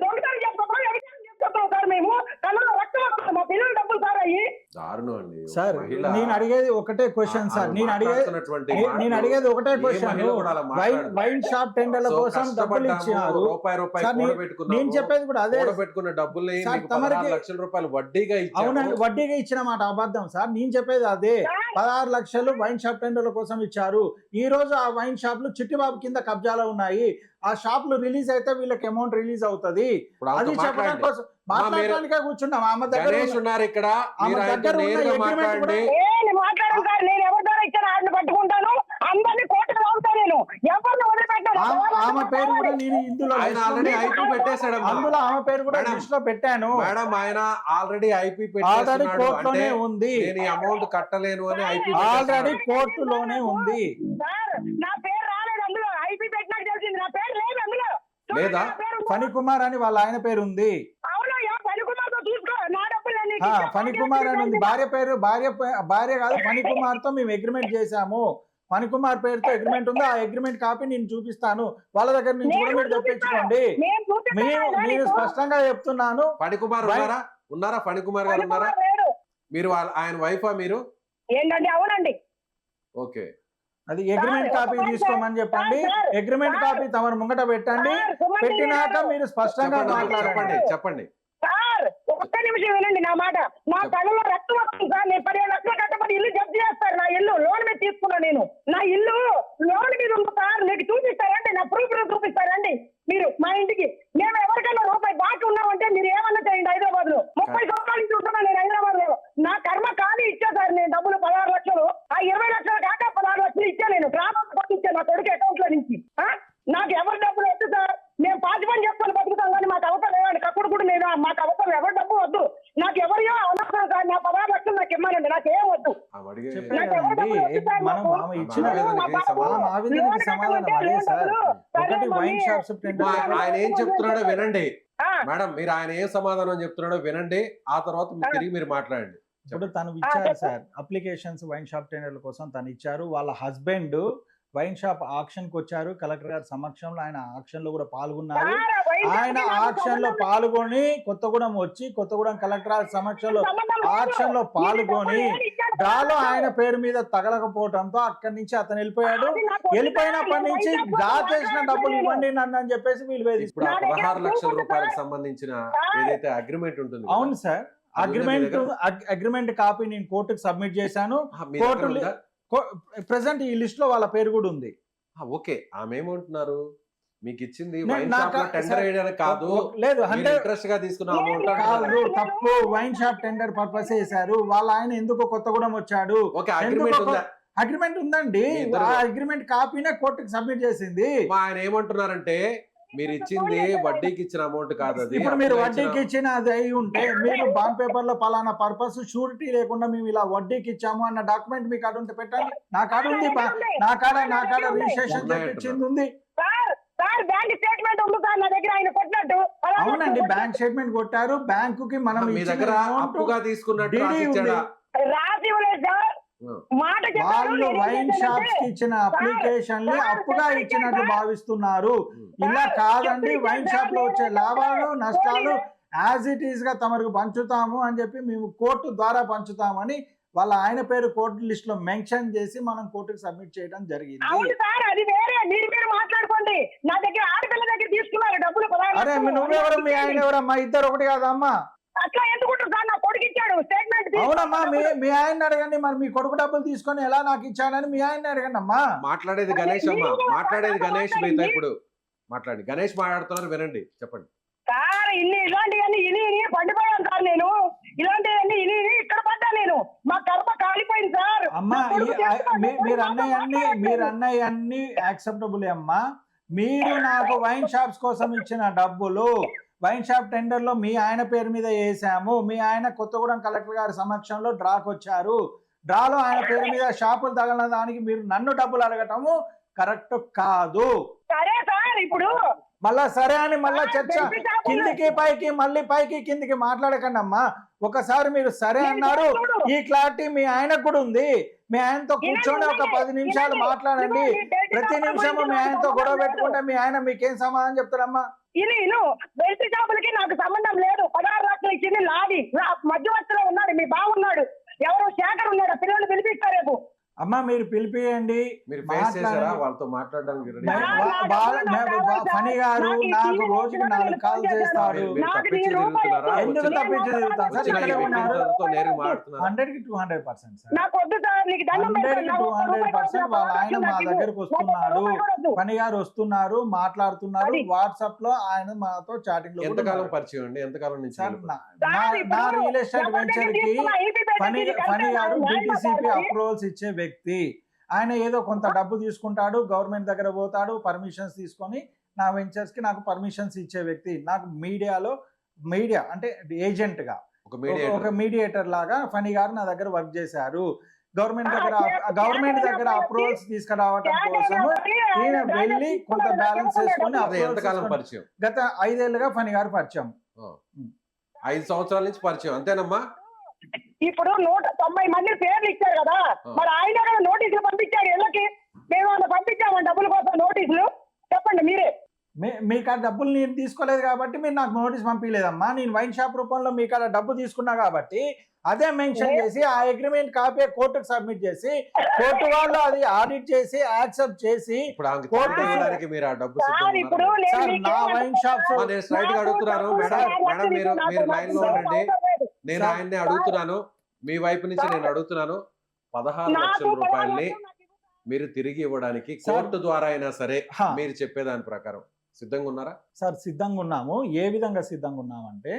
దొంగతనం చేసుకుంటాం, ఎవిడెన్స్ చేసుకుంటాం సార్. మేము కళ్ళలో రక్తం మా పిల్లల డబ్బులు సార్ అయ్యి. దారుణం అండి. సార్ మహిళ నేను అడిగేది ఒకటే క్వశ్చన్ సార్, ఆమె నేను మాట్లాడుతున్నటువంటి అడిగేది మాటలు ఒకటే ఏ క్వశ్చన్. మహిళ కూడా అలా మాట్లాడదు. వైన్ షాప్ టెండర్ల సో కోసం డబ్బులు కష్టపడ్డాము, ఇచ్చారు రూపాయి సార్, నేను కూడబెట్టుకున్నాము, చెప్పేది కూడా అదే కూడబెట్టుకున్న డబ్బుల్ని సార్, మీకు తమరికి 16 లక్షల రూపాయలు వడ్డీగా అవునండి, ఇచ్చాము. వడ్డీగా ఇచ్చిన మాట అబద్ధం సార్. నేను చెప్పేది అదే, 16 లక్షలు వైన్ షాప్ టెండర్ల కోసం ఇచ్చారు. ఈ రోజు ఆ వైన్ షాప్లు చిట్టిబాబు కింద కబ్జాలో ఉన్నాయి. ఆ షాప్లు రిలీజ్ అయితే వీళ్ళకి అమౌంట్ రిలీజ్ అవుతుంది. ఇప్పుడు అది ఆమెతో చెప్పడం మాట్లాడండి. కోసం మాట్లాడడానికే కూర్చున్నాం. ఆమె దగ్గర గణేష్ ఉన్నారు ఇక్కడ, ఆమె మీరు ఆయనతో దగ్గర ఉన్న నేరుగా agreement మాట్లాడండి. నేను మాట్లాడను సార్, నేను ఎవరి ద్వారా ఇచ్చాను ఆడిని పట్టుకుంటాను, అందరినీ కోర్టుకు లాగుతా, నేను ఎవరిని వదిలిపెట్టాను. ఆమె పేరు కూడా నేను ఇందులో ఆయన ఆల్రెడీ ఐపీ పెట్టేశాడమ్మా. అందులో ఆమె పేరు కూడా మేడం, లిస్ట్ లో పెట్టాను. మేడం ఆయన ఆల్రెడీ ఐపీ ఆల్రెడీ పెట్టేస్తున్నాడు, కోర్టులోనే అంటే ఉంది. నేను ఈ అమౌంట్ కట్టలేను అని ఐపీ ఆల్రెడీ కోర్టులోనే ఉంది. సార్ నా పేరు రాలేదు అందులో, ఐపీ పెట్టినాక తెలిసింది, నా పేరు లేదు అందులో. లేదా? నా పేరు ఉంది. ఫణి కుమార్ అని వాళ్ళ ఆయన పేరు ఉంది. అవును, పనికుమార్తో చూసుకో, నా డబ్బులు నేను ఆ, ఫణి కుమార్ అని ఉంది. భార్య పేరు భార్య కాదు, ఫణి కుమార్ తో మేము అగ్రిమెంట్ చేశాము. ఫణి కుమార్ పేరుతో అగ్రిమెంట్ ఉంది. ఆ అగ్రిమెంట్ కాపీ నేను చూపిస్తాను. వాళ్ళ దగ్గర నుంచి కూడా మీరు తెప్పించుకోండి. నేను స్పష్టంగా చెప్తున్నాను. ఫణికుమార్ ఉన్నారా? ఉన్నారా? ఫణికుమార్ గారు ఉన్నారా? మీరు ఆయన వైఫా మీరు? ఏంటండి? అవునండి. ఓకే, అది అగ్రిమెంట్ కాపీ తీసుకోమని చెప్పండి. అగ్రిమెంట్ కాపీ తమరు ముంగట పెట్టండి. పెట్టినాక మీరు స్పష్టంగా మాట్లాడండి. చెప్పండి. సార్ ఒక్క నిమిషం వినండి నా మాట. నా కళ్ళలో రక్తం వస్తుంది సార్. నేను 15 లక్షలు కట్టబడి ఇల్లు జప్తు చేస్తారు. నా ఇల్లు లోన్ మీద తీసుకున్నా. నేను నా ఇల్లు లోన్ మీద ఉంది సార్. మీకు చూపిస్తారండి, నా ప్రూఫ్ చూపిస్తారండి మీరు మా ఇంటికి. మేము ఎవరికైనా రూపాయి బాకీ ఉన్నామంటే మీరు ఏమన్నా చేయండి. హైదరాబాద్ లో 30 సంవత్సరాల నుంచి ఉంటున్నా నేను హైదరాబాద్ లో. నా కర్మ కానీ ఇచ్చా సార్ నేను డబ్బులు 16 లక్షలు. ఆ 20 లక్షలు కాక 16 లక్షలు ఇచ్చా. నేను గ్రామం పంపించాను నా కొడుకు అకౌంట్ లో నుంచి. నాకు ఎవరి డబ్బులు వద్దు సార్. మేము పాతి పని చేసుకొని బతుకుతాం కానీ మాకు అవసరం లేదండి. కప్పుడు కూడా నేను మాకు అవసరం, ఎవరి డబ్బు వద్దు. నాకు ఎవరియో అవసరం సార్. నా 16 లక్షలు నాకు ఇవ్వనండి, నాకు ఏం వద్దు. మనం ఆమె ఇచ్చిన ఆవేదనకి సమాధానం అదే సార్. ఒకటి వైన్ షాప్స్ ఆయన ఏం చెప్తున్నాడో వినండి మేడం. మీరు ఆయన ఏం సమాధానం చెప్తున్నాడో వినండి, ఆ తర్వాత తిరిగి మీరు మాట్లాడండి. ఇప్పుడు తను ఇచ్చారు సార్ అప్లికేషన్స్ వైన్ షాప్ టెండర్ల కోసం తను ఇచ్చారు. వాళ్ళ హస్బెండ్ వైన్ షాప్ ఆక్షన్ కు వచ్చారు. కలెక్టర్ గారి సమక్షంలో ఆయన ఆక్షన్ లో కూడా పాల్గొన్నారు. ఆయన ఆక్షన్ లో పాల్గొని కొత్తగూడెం వచ్చి కొత్తగూడెం కలెక్టర్ గారి సమక్షంలో ఆక్షన్ లో పాల్గొని డ్రాలో ఆయన పేరు మీద తగలకపోవడంతో అక్కడి నుంచి అతను వెళ్ళిపోయాడు. వెళ్ళిపోయినప్పటి నుంచి డ్రా చేసిన డబ్బులు ఇవ్వండి నన్ను అని చెప్పేసి వీళ్ళు ఇప్పుడు 16 లక్షల రూపాయలకు సంబంధించిన ఏదైతే అగ్రిమెంట్ ఉంటుంది. అవును సార్, అగ్రిమెంట్ కాపీ నేను కోర్టుకు సబ్మిట్ చేశాను. కోర్టు ప్రెసెంట్ ఈ లిస్ట్ లో వాళ్ళ పేరు కూడా ఉంది. ఓకే, ఆమె ఏమంటున్నారు? మీకు ఇచ్చింది వైన్ షాప్ లో టెండర్ వేయడానికి కాదు, లేదు ఇంట్రెస్ట్ గా తీసుకున్న అమౌంట్ కాదు, తప్పు. వైన్ షాప్ టెండర్ పర్పస్ చేశారు. వాళ్ళ ఆయన ఎందుకు కొత్తగూడెం వచ్చాడు? అగ్రిమెంట్ ఉందండి. ఆ అగ్రిమెంట్ కాపీనే కోర్టుకి సబ్మిట్ చేసింది. ఆయన ఏమంటున్నారంటే మీరు ఇచ్చింది వడ్డీకి ఇచ్చిన అమౌంట్ కాదు. అది ఇప్పుడు మీరు వడ్డీకి ఇచ్చిన అది అయి ఉంటే మీరు బాండ్ పేపర్ లో పలానా పర్పస్ షూరిటీ లేకుండా మేము ఇలా వడ్డీకి ఇచ్చాము అన్న డాక్యుమెంట్ మీకు కాడ ఉంటే పెట్టండి. నా కాడ ఉంది, నా కాడ రిజిస్ట్రేషన్ చేయించింది ఉంది. అవునండి, బ్యాంక్ స్టేట్మెంట్ కొట్టారు. బ్యాంకు కి మనం మీ దగ్గర అప్పుగా తీసుకున్నట్టు వాళ్ళు వైన్ షాప్స్ కి ఇచ్చిన అప్లికేషన్ అప్పుగా ఇచ్చినట్టు భావిస్తున్నారు. ఇలా కాదండి, వైన్ షాప్ లో వచ్చే లాభాలు నష్టాలు యాజ్ ఇట్ ఈస్ గా తమకు పంచుతాము అని చెప్పి మేము కోర్టు ద్వారా పంచుతామని వాళ్ళ ఆయన పేరు కోర్టు లిస్ట్ లో మెన్షన్ చేసి మనం కోర్టుకు సబ్మిట్ చేయడం జరిగింది. అరే నువ్వెవరు మీ ఆయన ఎవరమ్మా? ఇద్దరు ఒకటి కాదమ్మా. అవునమ్మా, మీ ఆయన అడగండి. మరి మీ కొడుకు డబ్బులు తీసుకొని ఎలా నాకు ఇచ్చాడని మీ ఆయన అడగండి అమ్మా. మాట్లాడేది గణేష్ అమ్మా, మాట్లాడేది గణేష్. మీతో ఇప్పుడు మాట్లాడి గణేష్ మాట్లాడుతున్నారు, వినండి, చెప్పండి. సార్ ఇలాంటివన్నీ ఇని పండిపోయాను సార్. నేను ఇలాంటివన్నీ ఇని ఇక్కడ పడ్డా. నేను మా కర్మ కాలిపోయింది సార్. అమ్మా మీరు అన్నయ్యన్ని యాక్సెప్టబుల్ అమ్మా. మీరు నాకు వైన్ షాప్స్ కోసం ఇచ్చిన డబ్బులు వైన్ షాప్ టెండర్ లో మీ ఆయన పేరు మీద వేసాము. మీ ఆయన కొత్తగూడెం కలెక్టర్ గారి సమక్షంలో డ్రాకి వచ్చారు. డ్రాలో ఆయన పేరు మీద షాపులు తగలన దానికి మీరు నన్ను డబ్బులు అడగటము కరెక్ట్ కాదు. సరే సార్, ఇప్పుడు మళ్ళా సరే అని మళ్ళా చర్చ కిందికి పైకి మళ్ళీ పైకి కిందికి మాట్లాడకండి అమ్మా. ఒకసారి మీరు సరే అన్నారు, ఈ క్లారిటీ మీ ఆయనకు కూడా ఉంది. మీ ఆయనతో కూర్చొని ఒక 10 నిమిషాలు మాట్లాడండి. ప్రతి నిమిషము మీ ఆయనతో గొడవ పెట్టుకుంటే మీ ఆయన మీకేం సమాధానం చెప్తారమ్మా? బెల్ట్ షాపులకి నాకు సంబంధం లేదు. 16 లక్షలు ఇచ్చింది లాది. మధ్యవర్తిలో ఉన్నాడు, మీ బాగున్నాడు. ఎవరు శేఖర్ ఉన్నాడు, పిల్లలు పిలిపిస్తారు రేపు. అమ్మా మీరు పిలిపియండి, మీరు ఫేస్ చేశారా మాట్లాడండి. వాళ్ళతో మాట్లాడడానికి ready మే- ఉన్నారా? ఫణి గారు నాకు రోజుకి 4 కాల్ చేస్తాడు. మీరు తప్పించి తిరుగుతున్నారా? ఎందుకు తప్పించి తిరుగుతాం సార్? వచ్చిన ఇక్కడే ఈ ఉన్నారు. వ్యక్తులతో నేరుగా మాట్లాడుతున్నారా? 100కి 200% సార్. నాకు వద్దు సార్, నీకు దండం 100కి పెడతాను. నాకు ఒక్క రూపాయి 200% వాళ్ళ ఆయన మా నాకు దగ్గరకు ఒక్క వస్తున్నాడు. రూపాయి కూడా వద్దు. ఫణి గారు వస్తున్నారు, మాట్లాడుతున్నారు. అది. వాట్సాప్ లో ఆయన మాతో చాటింగ్ లో ఎంతకాలం పరిచయం అండి? ఎంతకాలం నుంచి సార్ మీకు? నా రియల్ ఎస్టేట్ వెంచర్ కి ఫణి గారు డిటిసిపి అప్రూవల్స్ ఇచ్చే వ్యక్తి. ఆయన ఏదో కొంత డబ్బు తీసుకుంటాడు, గవర్నమెంట్ దగ్గర పోతాడు, పర్మిషన్స్ తీసుకొని నా వెంచర్స్ కి నాకు పర్మిషన్స్ ఇచ్చే వ్యక్తి. నాకు మీడియా అంటే ఏజెంట్ గా ఒక మీడియేటర్ లాగా ఫణి గారు నా దగ్గర వర్క్ చేశారు. గవర్నమెంట్ దగ్గర అప్రూవల్స్ తీసుకురావడం కోసము ఈయన వెళ్ళి కొంత బ్యాలెన్స్ చేసుకొని అదే ఎంతకాలం approvals పరిచయం? గత 5 ఏళ్ళుగా ఫణి గారు పరిచయం. 5 సంవత్సరాల నుంచి పరిచయం అంతేనమ్మా? ఇప్పుడు 190 మంది పేర్లు ఇచ్చారు కదా, మరి ఆయన కదా నోటీసులు పంపించారు ఇళ్ళకి. మేము అలా పంపించాము డబ్బుల కోసం నోటీసులు. చెప్పండి మీరే. మీకు ఆ డబ్బులు నేను తీసుకోలేదు కాబట్టి మీరు నాకు నోటీస్ పంపించలేదమ్మా. నేను వైన్ షాప్ రూపంలో మీకు అలా డబ్బు తీసుకున్నా కాబట్టి అదే మెన్షన్ చేసి ఆ అగ్రిమెంట్ కాపీ కోర్టుకు సబ్మిట్ చేసి కోర్టు వాళ్ళు అది ఆడిట్ చేసి యాక్సెప్ట్ చేసి ఇప్పుడు ఆమెకి తీయడానికి మీరు ఆ డబ్బు సార్ ఇప్పుడు సిద్ధంగా నేను సార్, మీకేం నా వైన్ షాప్స్ ఉన్నారా? నేను స్ట్రైట్ గా అడుగుతున్నాను మేడం మీరు లైన్ లో ఉండండి. నేను సార్, ఆయన్ని అడుగుతున్నాను, మీ వైపు నుంచి నేను అడుగుతున్నాను. 16 లక్షల రూపాయల్ని మీరు తిరిగి ఇవ్వడానికి కోర్టు ద్వారా అయినా సరే హా. మీరు చెప్పేదాని ప్రకారం సిద్ధంగా ఉన్నారా? సార్ సిద్ధంగా ఉన్నాము. ఏ విధంగా సిద్ధంగా ఉన్నామంటే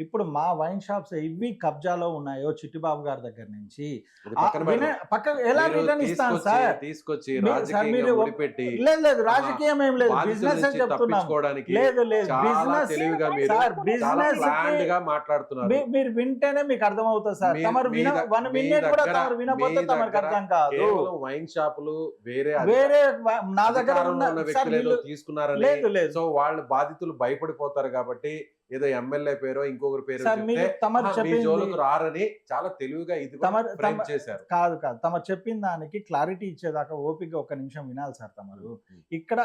ఇప్పుడు మా వైన్ షాప్స్ ఇవి కబ్జాలో ఉన్నాయో చిట్టిబాబు గారి దగ్గర నుంచి ఇది పక్కన పెడదాం. పక్క ఎలా మీరు రిటర్న్ ఇస్తాను సార్? తీసుకొచ్చి సార్, రాజకీయంగా మీరు ముడిపెట్టి లేదు రాజకీయం ఏం లేదు, బాధితుల బిజినెస్ నుంచి చెప్తున్నాము. తప్పించుకోవడానికి లేదు చాలా బిజినెస్ తెలివిగా మీరు సార్, చాలా బిజినెస్ ప్లాన్డ్ గా మాట్లాడుతున్నారు. మీరు వింటేనే మీకు అర్థం అవుతుంది సార్. తమరు మీ వినేది కూడా దగ్గర- తమరు వినకపోతే మీ తమరికి దగ్గర అర్థం కాదు. కేవలం వైన్ షాపులు వేరే నా దగ్గర అధికారంలో ఉన్న సార్, వ్యక్తులు ఏదో వీళ్ళు- తీసుకున్నారని, లేదు సో వాళ్ళ బాధితులు భయపడిపోతారు కాబట్టి ఏదో ఎమ్మెల్యే పేరో ఇంకొకరి పేరు సార్, మీరు తమరు మీ చెప్పింది జోలికి రారని చాలా తెలివిగా ఇది ఫ్రేమ్ చేశారు. కాదు తమరు చెప్పిన దానికి క్లారిటీ ఇచ్చేదాకా ఓపిక ఒక నిమిషం వినాలి సార్. తమరు ఇక్కడ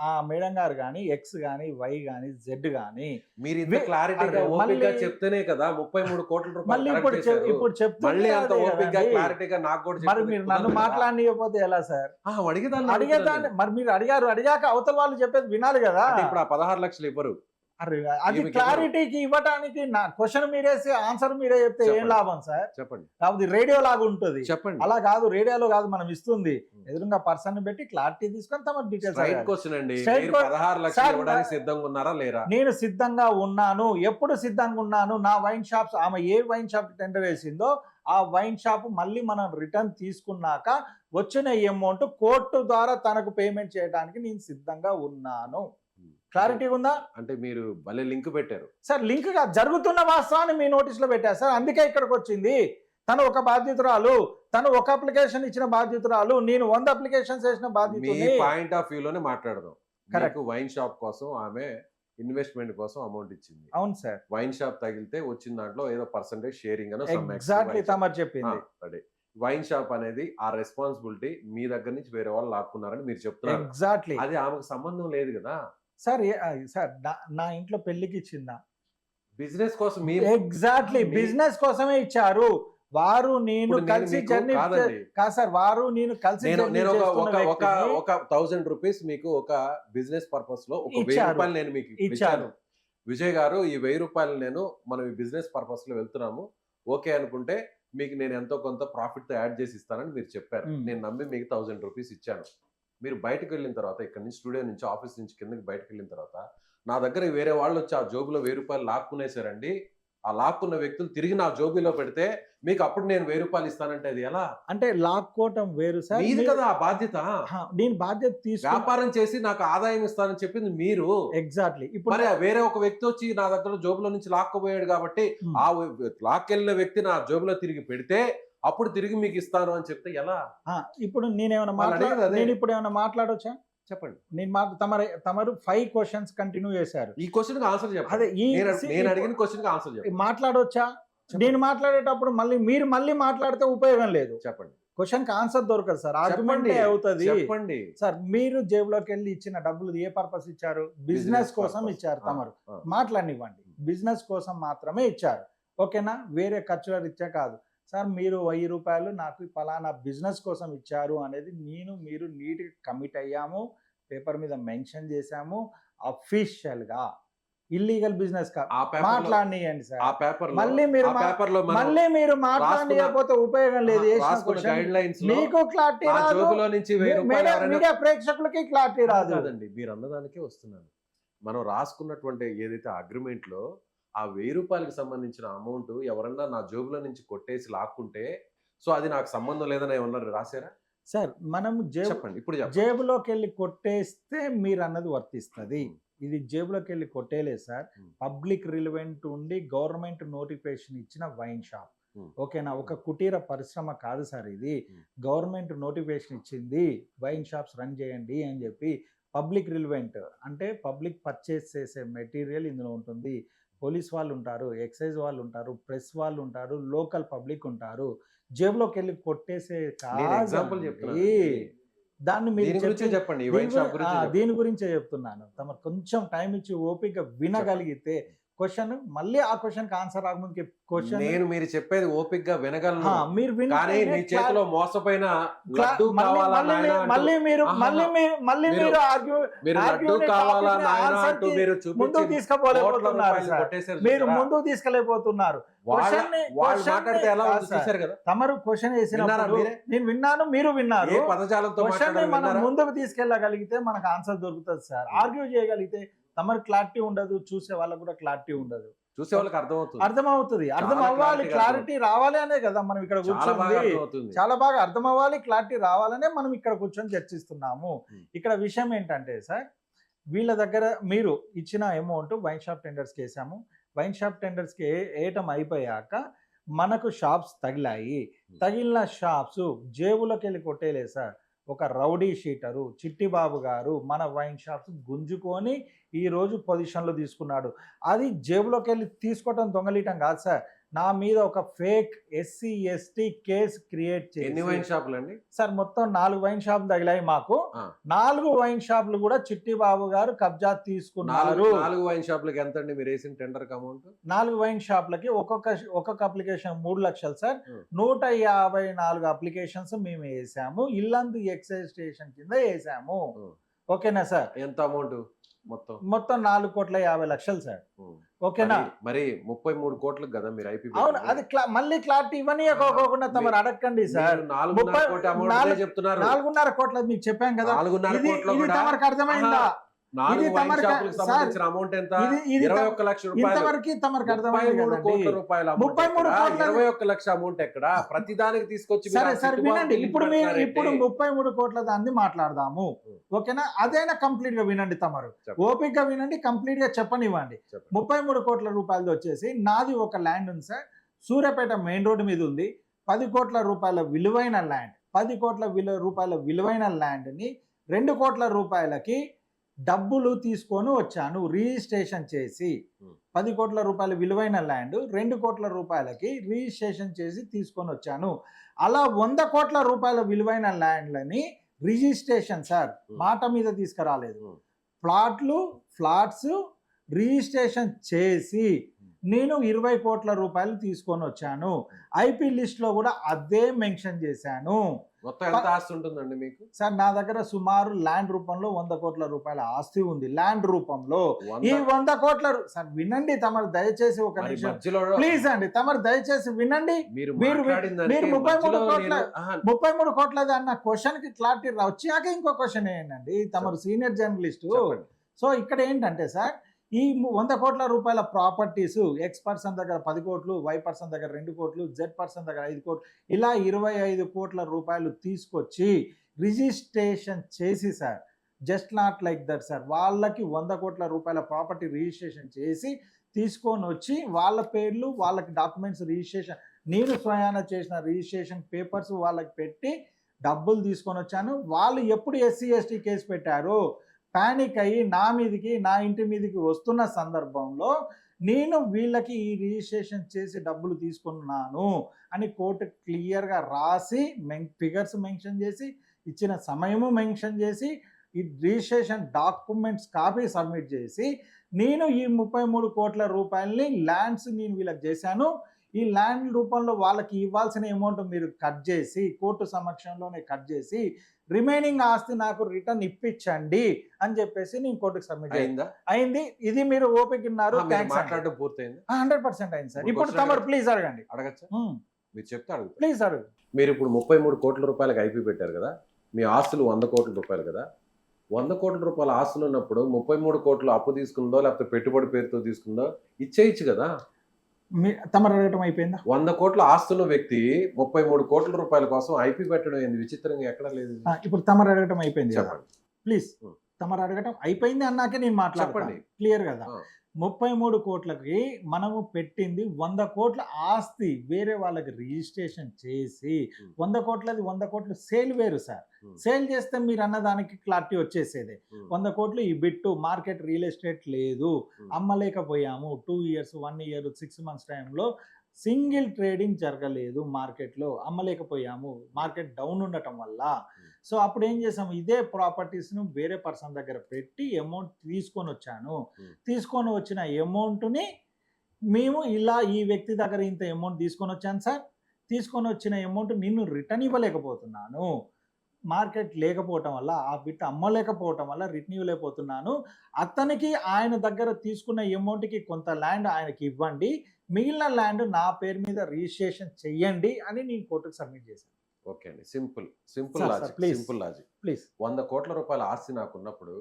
ఆ మేడం గారు గాని ఎక్స్ గాని వై గాని జెడ్ గాని మీరు ఇంత క్లారిటీగా ఓపికగా చెప్తేనే కదా 33 కోట్ల రూపాయలు correct చేశారు. ఇప్పుడు మళ్ళీ అంత ఓపికగా చెప్తే క్లారిటీగా నాకు కూడా మరి చెప్పేది మీరు నన్ను కుదరదు కదా. మాట్లాడనియకపోతే ఎలా సార్? అడిగేదాన్ని అడిగేదాన్ని మరి మీరు అడిగాక అవతల వాళ్ళు చెప్పేది వినాలి కదా. అంటే ఇప్పుడు ఆ 16 లక్షలు ఇవ్వరు. అరే, అది ఈమెకి క్లారిటీకి ఇవ్వడానికి నా క్వశ్చన్ మీరేసి ఆన్సర్ మీరే చెప్తే ఏం చెప్పండి. లాభం సార్? చెప్పండి కాబట్టి రేడియో లాగా ఉంటుంది. చెప్పండి. అలా కాదు, రేడియోలో కాదు మనం ఇస్తుంది. ఎదురుగా పర్సన్ పెట్టి క్లారిటీ తీసుకొని తమ డీటెయిల్స్ రైట్ క్వశ్చన్ అండి. Straight మీరు question. 16 లక్షలు సార్, ఇవ్వడానికి సిద్ధంగా ఉన్నారా లేరా? నేను సిద్ధంగా ఉన్నాను. ఎప్పుడు సిద్ధంగా ఉన్నాను? నా వైన్ షాప్స్ ఆమె ఏ వైన్ షాప్ టెండర్ వేసిందో ఆ వైన్ షాప్ మళ్ళీ మనం రిటర్న్ తీసుకున్నాక వచ్చిన అమౌంట్ కోర్టు ద్వారా తనకు పేమెంట్ చేయడానికి నేను సిద్ధంగా ఉన్నాను. క్లారిటీ ఉందా? అంటే మీరు భలే లింక్ పెట్టారు సార్. లింక్ గా జరుగుతున్న వాస్తవాన్ని మీ నోటీస్ లో పెట్టారు సార్. అందుకే ఇక్కడికి వచ్చింది. తను ఒక బాధ్యతురాలు, తను ఒక అప్లికేషన్ ఇచ్చిన బాధ్యతురాలు, నేను 100 అప్లికేషన్స్ వేసిన మీ బాధ్యత. పాయింట్ ఆఫ్ వ్యూ లోనే మాట్లాడదాం. Correct. మీకు వైన్ షాప్ కోసం ఆమె ఇన్వెస్ట్మెంట్ కోసం అమౌంట్ ఇచ్చింది. అవును సార్, వైన్ షాప్ తగిలితే వచ్చిన దాంట్లో ఏదో పర్సంటేజ్ షేరింగ్ అని ఎగ్జాక్ట్లీ తమరు చెప్పింది. వైన్ షాప్ అనేది ఆ రెస్పాన్సిబిలిటీ మీ దగ్గర నుంచి వేరే వాళ్ళు లాక్కున్నారని మీరు చెప్తున్నారు. ఎగ్జాక్ట్లీ అది ఆమెకు సంబంధం లేదు కదా. సార్. సార్ నా ఇంట్లో పెళ్లికి ఇచ్చిందా? బిజినెస్ కోసం మీరు ఎగ్జాక్ట్లీ బిజినెస్ కోసమే ఇచ్చారు. వారు నేను ఇప్పుడు నేను కలిసి మీకు జర్నీ కాదండి. కాదు సార్, వారు నేను కలిసి నేను journey నేను చేస్తున్న వ్యక్తిని ఒక 1000 రూపీస్ మీకు ఒక బిజినెస్ పర్పస్ లో ఒక 1000 ఇచ్చారు. రూపాయలు నేను మీకు ఇచ్చారు. ఇచ్చాను. విజయ్ గారు ఈ 1000 రూపాయలు నేను మనం ఈ బిజినెస్ పర్పస్ లో వెళ్తున్నాము, ఓకే అనుకుంటే మీకు నేను ఎంతో కొంత ప్రాఫిట్ తో యాడ్ చేసి ఇస్తానని మీరు చెప్పారు. నేను నమ్మి మీకు 1000 రూపీస్ ఇచ్చాను. మీరు బయటకు వెళ్ళిన తర్వాత ఇక్కడ నుంచి స్టూడియో నుంచి ఆఫీస్ నుంచి కిందకి బయటకు వెళ్ళిన తర్వాత నా దగ్గర వేరే వాళ్ళు వచ్చి ఆ జోబులో 1000 రూపాయలు లాక్కునేసారండి. ఆ లాక్కున్న వ్యక్తులు తిరిగి నా జోబీలో పెడితే మీకు అప్పుడు నేను 1000 రూపాయలు ఇస్తానంటే అది ఎలా? అంటే లాక్కోవటం వేరు సార్. మీది కదా ఆ బాధ్యత. నేను బాధ్యత తీసుకున్నా. వ్యాపారం చేసి నాకు ఆదాయం ఇస్తానని చెప్పింది మీరు. ఎగ్జాక్ట్లీ. ఇప్పుడు మరి వేరే ఒక వ్యక్తి వచ్చి నా దగ్గర జోబులో నుంచి లాక్కోపోయాడు కాబట్టి ఆ లాక్కెళ్ళిన వ్యక్తి నా జోబులో తిరిగి పెడితే అప్పుడు తిరిగి మీకు ఇస్తాను అని చెప్తే ఎలా? ఇప్పుడు నేనేమైనా వాళ్ళు అడిగేది అదే. నేను ఇప్పుడు ఏమైనా మాట్లాడొచ్చా? చెప్పండి. నేను తమరు 5 క్వశ్చన్స్ కంటిన్యూ చేశారు. ఈ క్వశ్చన్ ఆన్సర్ చెప్పండి. అదే నేను అడిగిన క్వశ్చన్ ఆన్సర్ చెప్పండి. మాట్లాడొచ్చా? నేను మాట్లాడేటప్పుడు మళ్ళీ మాట్లాడితే ఉపయోగం లేదు. చెప్పండి. క్వశ్చన్ కి ఆన్సర్ దొరకదు సార్. ఆర్గ్యుమెంట్ అవుతుంది. చెప్పండి సార్, మీరు జేబులోకి వెళ్ళి ఇచ్చిన డబ్బులు ఏ పర్పస్ ఇచ్చారు? బిజినెస్ కోసం ఇచ్చారు. తమరు మాట్లాడినివ్వండి. బిజినెస్ కోసం మాత్రమే ఇచ్చారు, ఓకేనా? వేరే ఖర్చుల రీత్యా కాదు. సార్ మీరు 1000 రూపాయలు నాకు పలానా బిజినెస్ కోసం ఇచ్చారు అనేది మీరు నీట్గా కమిట్ అయ్యాము, పేపర్ మీద మెన్షన్ చేశాము, అఫీషియల్గా ఇల్లీగల్ బిజినెస్ ఆ పేపర్లో మాట్లాడియండి సార్. ఆ పేపర్లో మళ్ళీ మీరు ఆ పేపర్లో మనం మళ్ళీ మీరు మాట్లాడకపోతే ఉపయోగం లేదు. రాసుకున్న గైడ్ లైన్స్ లో మీకు క్లారిటీ నా రాదు, జోబులో నుంచి 1000 రూపాయలు ఎవరైనా మీడియా ప్రేక్షకులకి క్లారిటీ రాదు. కాదండి, మీరు అన్నదానికే వస్తున్నాను. మనం రాసుకున్నటువంటి ఏదైతే అగ్రిమెంట్ లో ఆ 1000 రూపాయలకు సంబంధించిన అమౌంట్ ఎవరన్నా నా జోబులో నుంచి కొట్టేసి లాక్కుంటే సో అది నాకు సంబంధం లేదని ఏమన్నా రాశారా? సార్ మనం చెప్పండి, ఇప్పుడు చెప్పండి. జేబులోకి వెళ్ళి కొట్టేస్తే మీరు అన్నది వర్తిస్తుంది. ఇది జేబులోకి వెళ్ళి కొట్టేలేదు సార్. పబ్లిక్ రిలవెంట్ ఉండి గవర్నమెంట్ నోటిఫికేషన్ ఇచ్చిన వైన్ షాప్. ఓకేనా? ఒక కుటీర పరిశ్రమ కాదు సార్ ఇది. గవర్నమెంట్ నోటిఫికేషన్ ఇచ్చింది వైన్ షాప్స్ రన్ చేయండి అని చెప్పి. పబ్లిక్ రిలవెంట్ అంటే పబ్లిక్ పర్చేస్ చేసే మెటీరియల్ ఇందులో ఉంటుంది. పోలీస్ వాళ్ళు ఉంటారు, ఎక్సైజ్ వాళ్ళు ఉంటారు, ప్రెస్ వాళ్ళు ఉంటారు, లోకల్ పబ్లిక్ ఉంటారు. జేబులోకి వెళ్ళి కొట్టేసే ఎగ్జాంపుల్ చెప్తాను. దాన్ని మీరు చెప్పండి. దీని గురించే చెప్తున్నాను. తమ కొంచెం టైం ఇచ్చి ఓపిక వినగలిగితే క్వశ్చన్ మళ్ళీ ఆ క్వశ్చన్ ఆన్సర్ రాకముందుకి క్వశ్చన్ నేను మీరు చెప్పేది ఓపికగా వినగలను. మీరు కానీ మీ చేతిలో మోసపోయిన లడ్డు కావాలా నాయనా మళ్ళీ మీరు లడ్డు కావాలా నాయనా అంటూ మీరు ముందుకు తీసుకుపోలేకపోతున్నారు. మీరు ముందుకు తీసుకెళ్ళిపోతున్నారు. వాళ్ళు మాట్లాడితే ఎలా ఉంది చూశారు కదా. తమరు క్వశ్చన్ వేసినప్పుడు నేను విన్నాను, మీరు విన్నారు. ఏ పదజాలంతో మనం ముందుకు తీసుకెళ్ళగలిగితే మనకు ఆన్సర్ దొరుకుతుంది సార్. ఆర్గ్యూ చేయగలిగితే తమరు క్లారిటీ ఉండదు, చూసే వాళ్ళకు కూడా క్లారిటీ ఉండదు. చూసే వాళ్ళకి అర్థమవుతుంది, అర్థం అవ్వాలి, క్లారిటీ రావాలి అనే కదా మనం ఇక్కడ కూర్చొని. చాలా బాగా అర్థం అవ్వాలి, క్లారిటీ రావాలనే మనం ఇక్కడ కూర్చొని చర్చిస్తున్నాము. ఇక్కడ విషయం ఏంటంటే సార్, వీళ్ళ దగ్గర మీరు ఇచ్చిన అమౌంట్ వైన్ షాప్ టెండర్స్కి వేసాము. వైన్ షాప్ టెండర్స్కి వేయటం అయిపోయాక మనకు షాప్స్ తగిలాయి. తగిలిన షాప్స్ జేబులోకి వెళ్ళి కొట్టేలేదు సార్. ఒక రౌడీ షీటరు చిట్టిబాబు గారు మన వైన్ షాప్స్ గుంజుకొని ఈరోజు పొజిషన్లో తీసుకున్నాడు. అది జేబులోకి వెళ్ళి తీసుకోవటం దొంగలీయటం కాదు సార్. నా మీద ఒక fake SC ST case create చేసి. ఎన్ని వైన్ షాపులు అండి సార్? మొత్తం 4 వైన్ షాపులు తగిలాయి మాకు. 4 వైన్ షాపులు కూడా చిట్టిబాబు గారు కబ్జా తీసుకున్నారు. 4 వైన్ షాపులకి ఎంత అండి మీరు వేసిన టెండర్ అమౌంట్? 4 వైన్ షాపులకి ఒక్కొక్క అప్లికేషన్ 3 లక్షలు సార్. 154 అప్లికేషన్స్ మేము వేసాము. ఇల్లందు ఎక్సైజ్ స్టేషన్ కింద వేసాము. ఓకేనా సార్? ఎంత అమౌంట్? మొత్తం 4,50,00,000 సార్. ఓకేనా? మరి 33 కోట్లకు కదా మీరు ఐపీ. అవును, అది మళ్ళీ క్లారిటీ ఇవ్వనియకోకుండా తమరు అడగండి సార్. 4.5 కోట్ల మీకు చెప్పాం కదా. ఇది తమరికి అర్థమైందా? ఇంతవరకు తమరికి అర్థమైంది. 21 లక్ష అమౌంట్ ఎక్కడ? ప్రతి దానికి తీసుకొచ్చి సరే వినండి. ఇప్పుడు 33 కోట్ల దాన్ని మాట్లాడదాము. ఓకేనా? అదైనా కంప్లీట్ గా వినండి. తమరు ఓపిక గా వినండి, కంప్లీట్ గా చెప్పనివ్వండి. 33 కోట్ల రూపాయలది వచ్చేసి నాది ఒక ల్యాండ్ ఉంది సార్. సూర్యాపేట మెయిన్ రోడ్డు మీద ఉంది. 10 కోట్ల రూపాయల విలువైన ల్యాండ్. 10 కోట్ల రూపాయల విలువైన ల్యాండ్ ని 2 కోట్ల రూపాయలకి డబ్బులు తీసుకొని వచ్చాను రిజిస్ట్రేషన్ చేసి. 10 కోట్ల రూపాయల విలువైన ల్యాండ్ 2 కోట్ల రూపాయలకి రిజిస్ట్రేషన్ చేసి తీసుకొని వచ్చాను. అలా 100 కోట్ల రూపాయల విలువైన ల్యాండ్లని రిజిస్ట్రేషన్ సార్ మాట మీద తీసుకురాలేదు. ఫ్లాట్స్ రిజిస్ట్రేషన్ చేసి నేను 20 కోట్ల రూపాయలు తీసుకొని వచ్చాను. ఐపీ లిస్ట్ లో కూడా అదే మెన్షన్ చేశాను. మొత్తం ఎంత ఆస్తి ఉంటుందండి మీకు? సార్ నా దగ్గర సుమారు ల్యాండ్ రూపంలో 100 కోట్ల రూపాయల ఆస్తి ఉంది. ల్యాండ్ రూపంలో ఈ 100 కోట్ల సార్ వినండి తమరు దయచేసి ఒక నిమిషం ప్లీజ్ అండి. తమరు దయచేసి వినండి. మీరు 33 కోట్లది అన్న క్వశ్చన్ కి క్లారిటీ వచ్చాక ఇంకో క్వశ్చన్ ఏంటండి. తమరు సీనియర్ జర్నలిస్ట్. సో ఇక్కడ ఏంటంటే సార్, ఈ 100 కోట్ల రూపాయల ప్రాపర్టీస్ ఎక్స్ పర్సన్ దగ్గర 10 కోట్లు, వై పర్సన్ దగ్గర 2 కోట్లు, జెడ్ పర్సన్ దగ్గర 5 కోట్లు, ఇలా 25 కోట్ల రూపాయలు తీసుకొచ్చి రిజిస్ట్రేషన్ చేసి sir, just not like that sir, వాళ్ళకి 100 కోట్ల రూపాయల ప్రాపర్టీ రిజిస్ట్రేషన్ చేసి తీసుకొని వచ్చి వాళ్ళ పేర్లు, వాళ్ళకి డాక్యుమెంట్స్ రిజిస్ట్రేషన్, నేను స్వయాన చేసిన రిజిస్ట్రేషన్ పేపర్స్ వాళ్ళకి పెట్టి డబ్బులు తీసుకొని వచ్చాను. వాళ్ళు ఎప్పుడు SC ST కేసు పెట్టారో పానిక్ అయ్యి నా మీదకి, నా ఇంటి మీదకి వస్తున్న సందర్భంలో నేను వీళ్ళకి ఈ రిజిస్ట్రేషన్ చేసి డబ్బులు తీసుకున్నాను అని కోర్టు క్లియర్గా రాసి ఫిగర్స్ మెన్షన్ చేసి, ఇచ్చిన సమయము మెన్షన్ చేసి, ఈ రిజిస్ట్రేషన్ డాక్యుమెంట్స్ కాపీ సబ్మిట్ చేసి, నేను ఈ 33 కోట్ల రూపాయలని ల్యాండ్స్ నేను వీళ్ళకి చేశాను. ఈ ల్యాండ్ రూపంలో వాళ్ళకి ఇవ్వాల్సిన అమౌంట్ మీరు కట్ చేసి కోర్టు సమక్షంలోనే కట్ చేసి రిమైనింగ్ ఆస్తి నాకు రిటర్న్ ఇప్పించండి అని చెప్పేసి నేను కోర్టుకు సబ్మిట్ అయిందా? అయింది. ఇది మీరు ఓపిక ఉన్నారు, మాట్లాడడం పూర్తయింది. 100% అయింది సార్. ఇప్పుడు తమరు ప్లీజ్ అడగండి. అడగచ్చా? మీరు చెప్తే అడుగు. ప్లీజ్ అడుగు. మీరు ఇప్పుడు 33 కోట్ల రూపాయలకు ఐపీ పెట్టారు కదా, మీ ఆస్తులు 100 కోట్ల రూపాయలు కదా. 100 కోట్ల రూపాయల ఆస్తులు ఉన్నప్పుడు 33 కోట్లు అప్పు తీసుకుందో లేకపోతే పెట్టుబడి పేరుతో తీసుకుందో ఇచ్చేయచ్చు కదా. తమరు అడగటం అయిపోయిందా? 100 కోట్ల ఆస్తున్న వ్యక్తి 33 కోట్ల రూపాయల కోసం ఐపీ పెట్టడం ఏంది? విచిత్రంగా ఎక్కడ లేదు. ఇప్పుడు తమరు అడగటం అయిపోయింది. చెప్పండి ప్లీజ్. తమరు అడగటం అయిపోయింది అన్నాకే నేను మాట్లాడండి. క్లియర్ కదా. 33 కోట్లకి మనము పెట్టింది 100 కోట్ల ఆస్తి వేరే వాళ్ళకి రిజిస్ట్రేషన్ చేసి 100 కోట్లది 100 కోట్లు సేల్ వేరు సార్. సేల్ చేస్తే మీరు అన్నదానికి క్లారిటీ వచ్చేసేదే. 100 కోట్లు ఈ బిట్టు మార్కెట్ రియల్ ఎస్టేట్ లేదు, అమ్మలేకపోయాము. 2 years 1 year 6 months టైంలో సింగిల్ ట్రేడింగ్ జరగలేదు, మార్కెట్లో అమ్మలేకపోయాము, మార్కెట్ డౌన్ ఉండటం వల్ల. సో అప్పుడు ఏం చేసాము, ఇదే ప్రాపర్టీస్ను వేరే పర్సన్ దగ్గర పెట్టి అమౌంట్ తీసుకొని వచ్చాను. తీసుకొని వచ్చిన అమౌంట్ని మేము ఇలా ఈ వ్యక్తి దగ్గర ఇంత అమౌంట్ తీసుకొని వచ్చాను సార్, తీసుకొని వచ్చిన అమౌంట్ నిన్ను రిటర్న్ ఇవ్వలేకపోతున్నాను, మార్కెట్ లేకపోవటం వల్ల ఆ బిట్ అమ్మలేకపోవటం వల్ల రిటర్న్ ఇవ్వలేకపోతున్నాను. అతనికి ఆయన దగ్గర తీసుకున్న అమౌంట్కి కొంత ల్యాండ్ ఆయనకి ఇవ్వండి, మిగిలిన ల్యాండ్ నా పేరు మీద రిజిస్ట్రేషన్ చెయ్యండి అని నేను కోర్టుకు సబ్మిట్ చేశాను. ఓకే అండి, సింపుల్ లాజిక్. ప్లీజ్ 100 కోట్ల రూపాయల ఆస్తి నాకు ఉన్నప్పుడు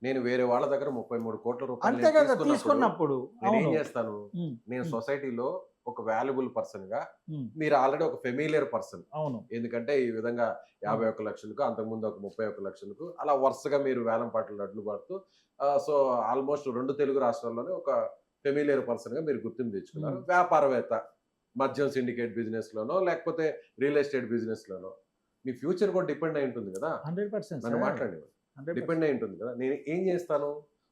నేను వేరే వాళ్ళ దగ్గర 33 కోట్ల రూపాయలు అంతే కదా తీసుకున్నప్పుడు నేను ఏం చేస్తాను, నేను సొసైటీలో ఒక వాల్యుబుల్ పర్సన్ గా, మీరు ఆల్రెడీ ఒక ఫెమిలియర్ పర్సన్. అవును. ఎందుకంటే ఈ విధంగా 51 లక్షలకు, అంతకుముందు ఒక 31 లక్షలకు అలా వరుసగా మీరు వేలం పాటలు అడ్లు పడుతూ సో ఆల్మోస్ట్ 2 తెలుగు రాష్ట్రాల్లోనే ఒక ఫెమిలియర్ పర్సన్ గా మీరు గుర్తింపు తెచ్చుకున్నారు. వ్యాపారవేత్త, మద్యం సిండికేట్ బిజినెస్ లోనో లేకపోతే రియల్ ఎస్టేట్ బిజినెస్ లోనో మీ ఫ్యూచర్ కూడా డిపెండ్ అయి ఉంటుంది కదా. 100% నన్ను మాట్లాడి డిపెండ్ అయి ఉంటుంది కదా. నేను ఏం చేస్తాను,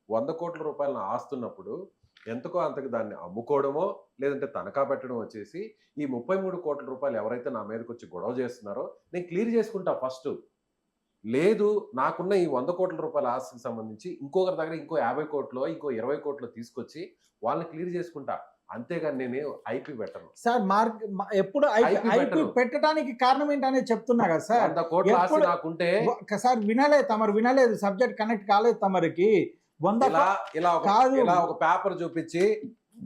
100 కోట్ల రూపాయలను ఆస్తున్నప్పుడు ఎంతకో అంతకు దాన్ని అమ్ముకోవడమో లేదంటే తనఖా పెట్టడం వచ్చేసి ఈ 33 కోట్ల రూపాయలు ఎవరైతే నా మీదకి వచ్చి గొడవ చేస్తున్నారో నేను క్లియర్ చేసుకుంటా ఫస్ట్. లేదు నాకున్న ఈ 100 కోట్ల రూపాయల ఆస్తికి సంబంధించి ఇంకొకరి దగ్గర ఇంకో 50 కోట్లు ఇంకో 20 కోట్లు తీసుకొచ్చి వాళ్ళని క్లియర్ చేసుకుంటా, అంతేగాని నేను ఐపీ పెట్టను సార్. ఎప్పుడు ఐపీ పెట్టడానికి కారణం ఏంటనేది చెప్తున్నా కదా సార్. 100 కోట్ల ఆస్తి నాకుంటే సార్ వినలేదు, సబ్జెక్ట్ కనెక్ట్ కాలేదు తమరికి. ఇలా ఒక పేపర్ చూపించి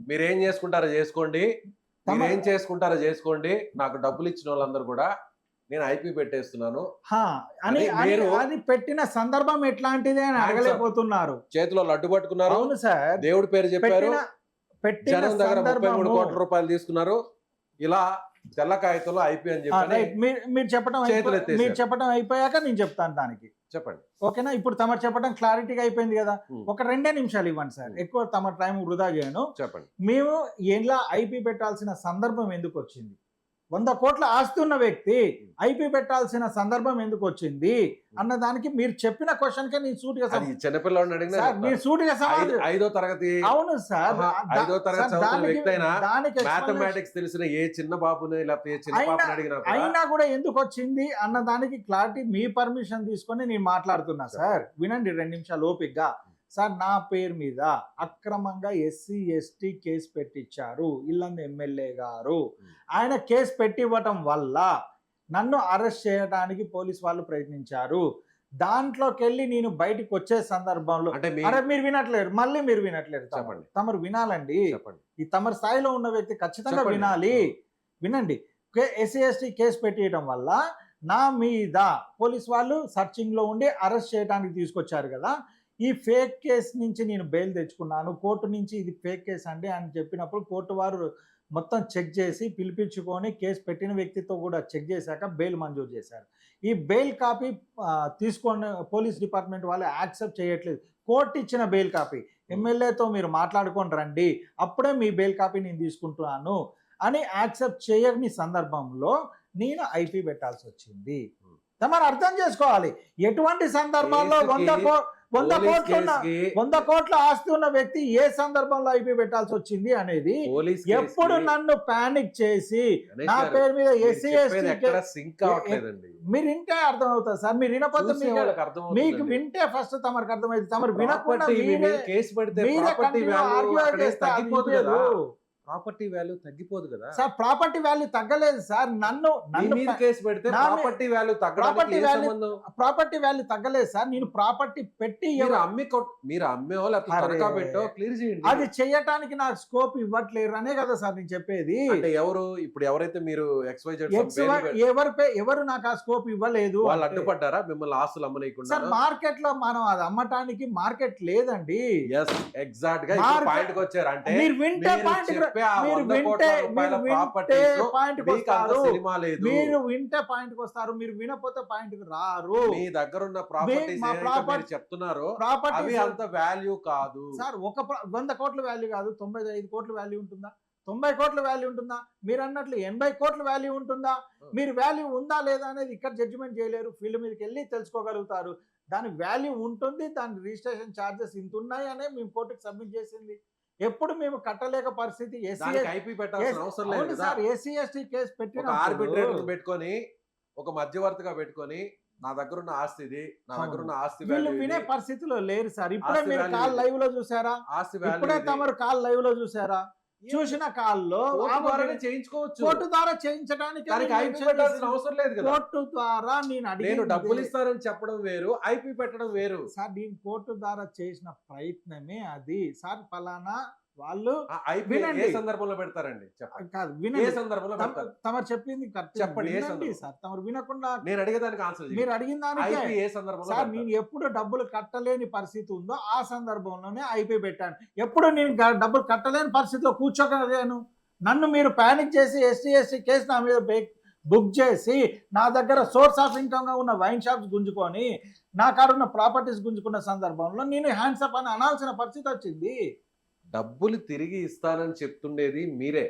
మీరేం చేసుకుంటారో చేసుకోండి, మీరేం చేసుకుంటారో చేసుకోండి, నాకు డబ్బులు ఇచ్చిన వాళ్ళందరూ కూడా నేను ఐపీ పెట్టేస్తున్నాను అని పెట్టిన సందర్భం ఎట్లాంటిది అని అడగలేకపోతున్నారు. చేతిలో లడ్డు పట్టుకున్నారు. అవును సార్. దేవుడి పేరు చెప్పారు, జనం దగ్గర 33 కోట్ల రూపాయలు తీసుకున్నారు. ఇలా తెల్ల కాగితంలో ఐపీ అని చెప్పి మీరు చెప్పడం అయిపోయాక నేను చెప్తాను దానికి. చెప్పండి. ఓకేనా? ఇప్పుడు తమరు చెప్పడం క్లారిటీగా అయిపోయింది కదా. ఒక 2 నిమిషాలు ఇవ్వండి సార్, ఎక్కువ తమ టైం వృధా చేయను. చెప్పండి. మేము ఎలా ఐపీ పెట్టాల్సిన సందర్భం ఎందుకు వచ్చింది, 100 కోట్ల ఆస్తి ఉన్న వ్యక్తి ఐపీ పెట్టాల్సిన సందర్భం ఎందుకు వచ్చింది అన్న దానికి మీరు చెప్పిన క్వశ్చన్ కే నేను సూటిగా చిన్నపిల్లవాడిని అడిగినా మీరు సూటిగా సమాధానం. 5వ తరగతి. అవును సార్. 5వ తరగతి చదువుతున్న వ్యక్తి అయినా మ్యాథమెటిక్స్ తెలిసిన ఏ చిన్న బాబుని లేకపోతే ఏ చిన్న పాపని అడిగినా అయినా కూడా ఎందుకు వచ్చింది అన్న దానికి క్లారిటీ మీ పర్మిషన్ తీసుకొని నేను మాట్లాడుతున్నా సార్. వినండి 2 నిమిషాలు ఓపికగా. సార్ నా పేరు మీద అక్రమంగా SC ST కేసు పెట్టించారు ఇల్లందు ఎమ్మెల్యే గారు. ఆయన కేసు పెట్టివ్వటం వల్ల నన్ను అరెస్ట్ చేయడానికి పోలీస్ వాళ్ళు ప్రయత్నించారు. దాంట్లోకి వెళ్ళి నేను బయటకు వచ్చే సందర్భంలో మీరు వినట్లేరు, మళ్ళీ మీరు వినట్లేరు. చెప్పండి. తమరు వినాలండి. ఈ తమరు స్థాయిలో ఉన్న వ్యక్తి ఖచ్చితంగా వినాలి. వినండి. SC ST కేసు పెట్టియడం వల్ల నా మీద పోలీస్ వాళ్ళు సర్చింగ్ లో ఉండి అరెస్ట్ చేయడానికి తీసుకొచ్చారు కదా. ఈ ఫేక్ కేసు నుంచి నేను బెయిల్ తెచ్చుకున్నాను. కోర్టు నుంచి ఇది ఫేక్ కేసు అండి అని చెప్పినప్పుడు కోర్టు వారు మొత్తం చెక్ చేసి పిలిపించుకొని కేసు పెట్టిన వ్యక్తితో కూడా చెక్ చేశాక బెయిల్ మంజూరు చేశారు. ఈ బెయిల్ కాపీ తీసుకొని పోలీస్ డిపార్ట్మెంట్ వాళ్ళు యాక్సెప్ట్ చేయట్లేదు. కోర్టు ఇచ్చిన బెయిల్ కాపీ ఎమ్మెల్యేతో మీరు మాట్లాడుకొని రండి, అప్పుడే మీ బెయిల్ కాపీ నేను తీసుకుంటున్నాను అని యాక్సెప్ట్ చేయని సందర్భంలో నేను ఐపీ పెట్టాల్సి వచ్చింది. తమరు అర్థం చేసుకోవాలి ఎటువంటి సందర్భాల్లో 100 కోట్ల ఆస్తి ఉన్న వ్యక్తి ఏ సందర్భంలో ఐపీ పెట్టాల్సి వచ్చింది అనేది. ఎప్పుడు నన్ను పానిక్ చేసి నా పేరు మీద SC ST మీరు వింటే అర్థం అవుతుంది సార్. మీరు వినకపోతే మీకు వింటే ఫస్ట్ తమరికి అర్థమైంది. తమరు వినకుండా ప్రాపర్టీ వాల్యూ తగ్గిపోదు కదా. సార్ ప్రాపర్టీ వాల్యూ తగ్గలేదు సార్. నన్ను మీ నన్ను మీద కేసు పెడితే నా మీ- ప్రాపర్టీ వాల్యూ తగ్గడానికి ప్రాపర్టీ ఏ వాల్యూ సంబంధం? ప్రాపర్టీ వాల్యూ తగ్గలేదు సార్. నేను ప్రాపర్టీ పెట్టి మీరు అమ్మేవో లేకపోతే అరే. తనఖా పెట్టో క్లియర్ చేయండి. అది చేయటానికి నాకు స్కోప్ ఇవ్వట్లేరు అనే కదా సార్ నేను చెప్పేది. అంటే ఎవరు ఇప్పుడు ఎవరైతే మీరు XYZ ఎవరు నాకు ఆ స్కోప్ ఇవ్వలేదు వాళ్ళు అంటే. అడ్డుపడ్డారా మిమ్మల్ని ఆస్తులు అమ్మనీయకుండా? సార్ మార్కెట్ లో మనం అది అమ్మటానికి మార్కెట్ లేదండి. ఎస్ ఎగ్జాక్ట్ గా మార్కెట్- పాయింట్ కి వచ్చారు. అంటే మీరు వింటే మీరు పాయింట్ చెప్పే ఆ 100 కోట్ల రూపాయల ప్రాపర్టీస్ పాయింట్ మీకు అంత వస్తారు. సినిమా లేదు. మీరు వింటే పాయింట్ వస్తారు, మీరు వినపోతే పాయింట్ రారు. మీ దగ్గర ఉన్న ప్రాపర్టీస్ మా మీరు ప్రాపర్టీ చెప్తున్నారో అవి ప్రాపర్టీ అంత వాల్యూ కాదు సార్. 100 కోట్ల వాల్యూ కాదు, 95 కోట్ల వాల్యూ ఉంటుందా, 90 కోట్ల వాల్యూ ఉంటుందా, మీరు అన్నట్లు 80 కోట్ల వాల్యూ ఉంటుందా? మీరు వాల్యూ ఉందా లేదా అనేది ఇక్కడ జడ్జిమెంట్ చేయలేరు, ఫీల్డ్ మీదకి వెళ్ళి తెలుసుకోగలుగుతారు. దాని వాల్యూ ఉంటుంది, దాని రిజిస్ట్రేషన్ ఛార్జెస్ ఇంత ఉన్నాయి అనే మేము కోర్టుకి సబ్మిట్ చేసింది. ఎప్పుడు మేము కట్టలేక పరిస్థితి దానికి ఐపీ పెట్టాల్సిన అవసరం లేదు కదా. సార్. SC/ST కేసు ఒక పెట్టిన ఆర్బిట్రేటర్ పెట్టుకొని ఒక మధ్యవర్తిగా పెట్టుకొని నా దగ్గర ఉన్న ఆస్తి ఇది, నా దగ్గర ఉన్న ఆస్తి వీళ్ళు వాల్యూ వినే ఇది, పరిస్థితిలో లేరు సార్. ఇప్పుడే ఆస్తి మీరు value కాల్ ఇది. లైవ్ లో చూసారా? ఆస్తి ఇప్పుడే వాల్యూ తమరు కాల్ లైవ్ లో చూసారా? చూసిన కాల్లో ద్వారానే చేయించుకోవచ్చు. కోర్టు ద్వారా చేయించడానికి దానికి ఐపీ పెట్టాల్సిన అవసరం లేదు కదా. కోర్టు ద్వారా నేను డబ్బులు ఇస్తానని చెప్పడం వేరు, ఐపీ పెట్టడం వేరు. సార్ దీని కోర్టు ద్వారా చేసిన ప్రయత్నమే అది సార్. ఫలానా వాళ్ళు ఐపీ వినండి. ఏ సందర్భంలో పెడతారండి చెప్పండి. కాదు ఏ వినండి. సందర్భంలో పెడతారు తమరు చెప్పింది కరెక్ట్. చెప్పండి, ఏ వినండి సందర్భం? సార్. తమరు వినకుండా నేను అడిగేదానికి ఆన్సర్ చేయండి. మీరు అడిగిన దానికే ఐపీ ఏ సందర్భంలో సార్ పెడతారు? నేను ఎప్పుడు డబ్బులు కట్టలేని పరిస్థితి ఉందో ఆ సందర్భంలోనే ఐపీ పెట్టాను. ఎప్పుడు నేను డబ్బులు కట్టలేని పరిస్థితిలో కూర్చోగలిగాను. నన్ను మీరు ప్యానిక్ చేసి SC/ST కేసు నా మీద బుక్ చేసి నా దగ్గర సోర్స్ ఆఫ్ ఇన్కమ్ గా ఉన్న వైన్ షాప్స్ గుంజుకొని నా కాడ ఉన్న ప్రాపర్టీస్ గుంజుకున్న సందర్భంలో నేను హ్యాండ్స్ అప్ అని అనాల్సిన పరిస్థితి వచ్చింది. డబ్బులు తిరిగి ఇస్తానని చెప్తుండేది మీరే.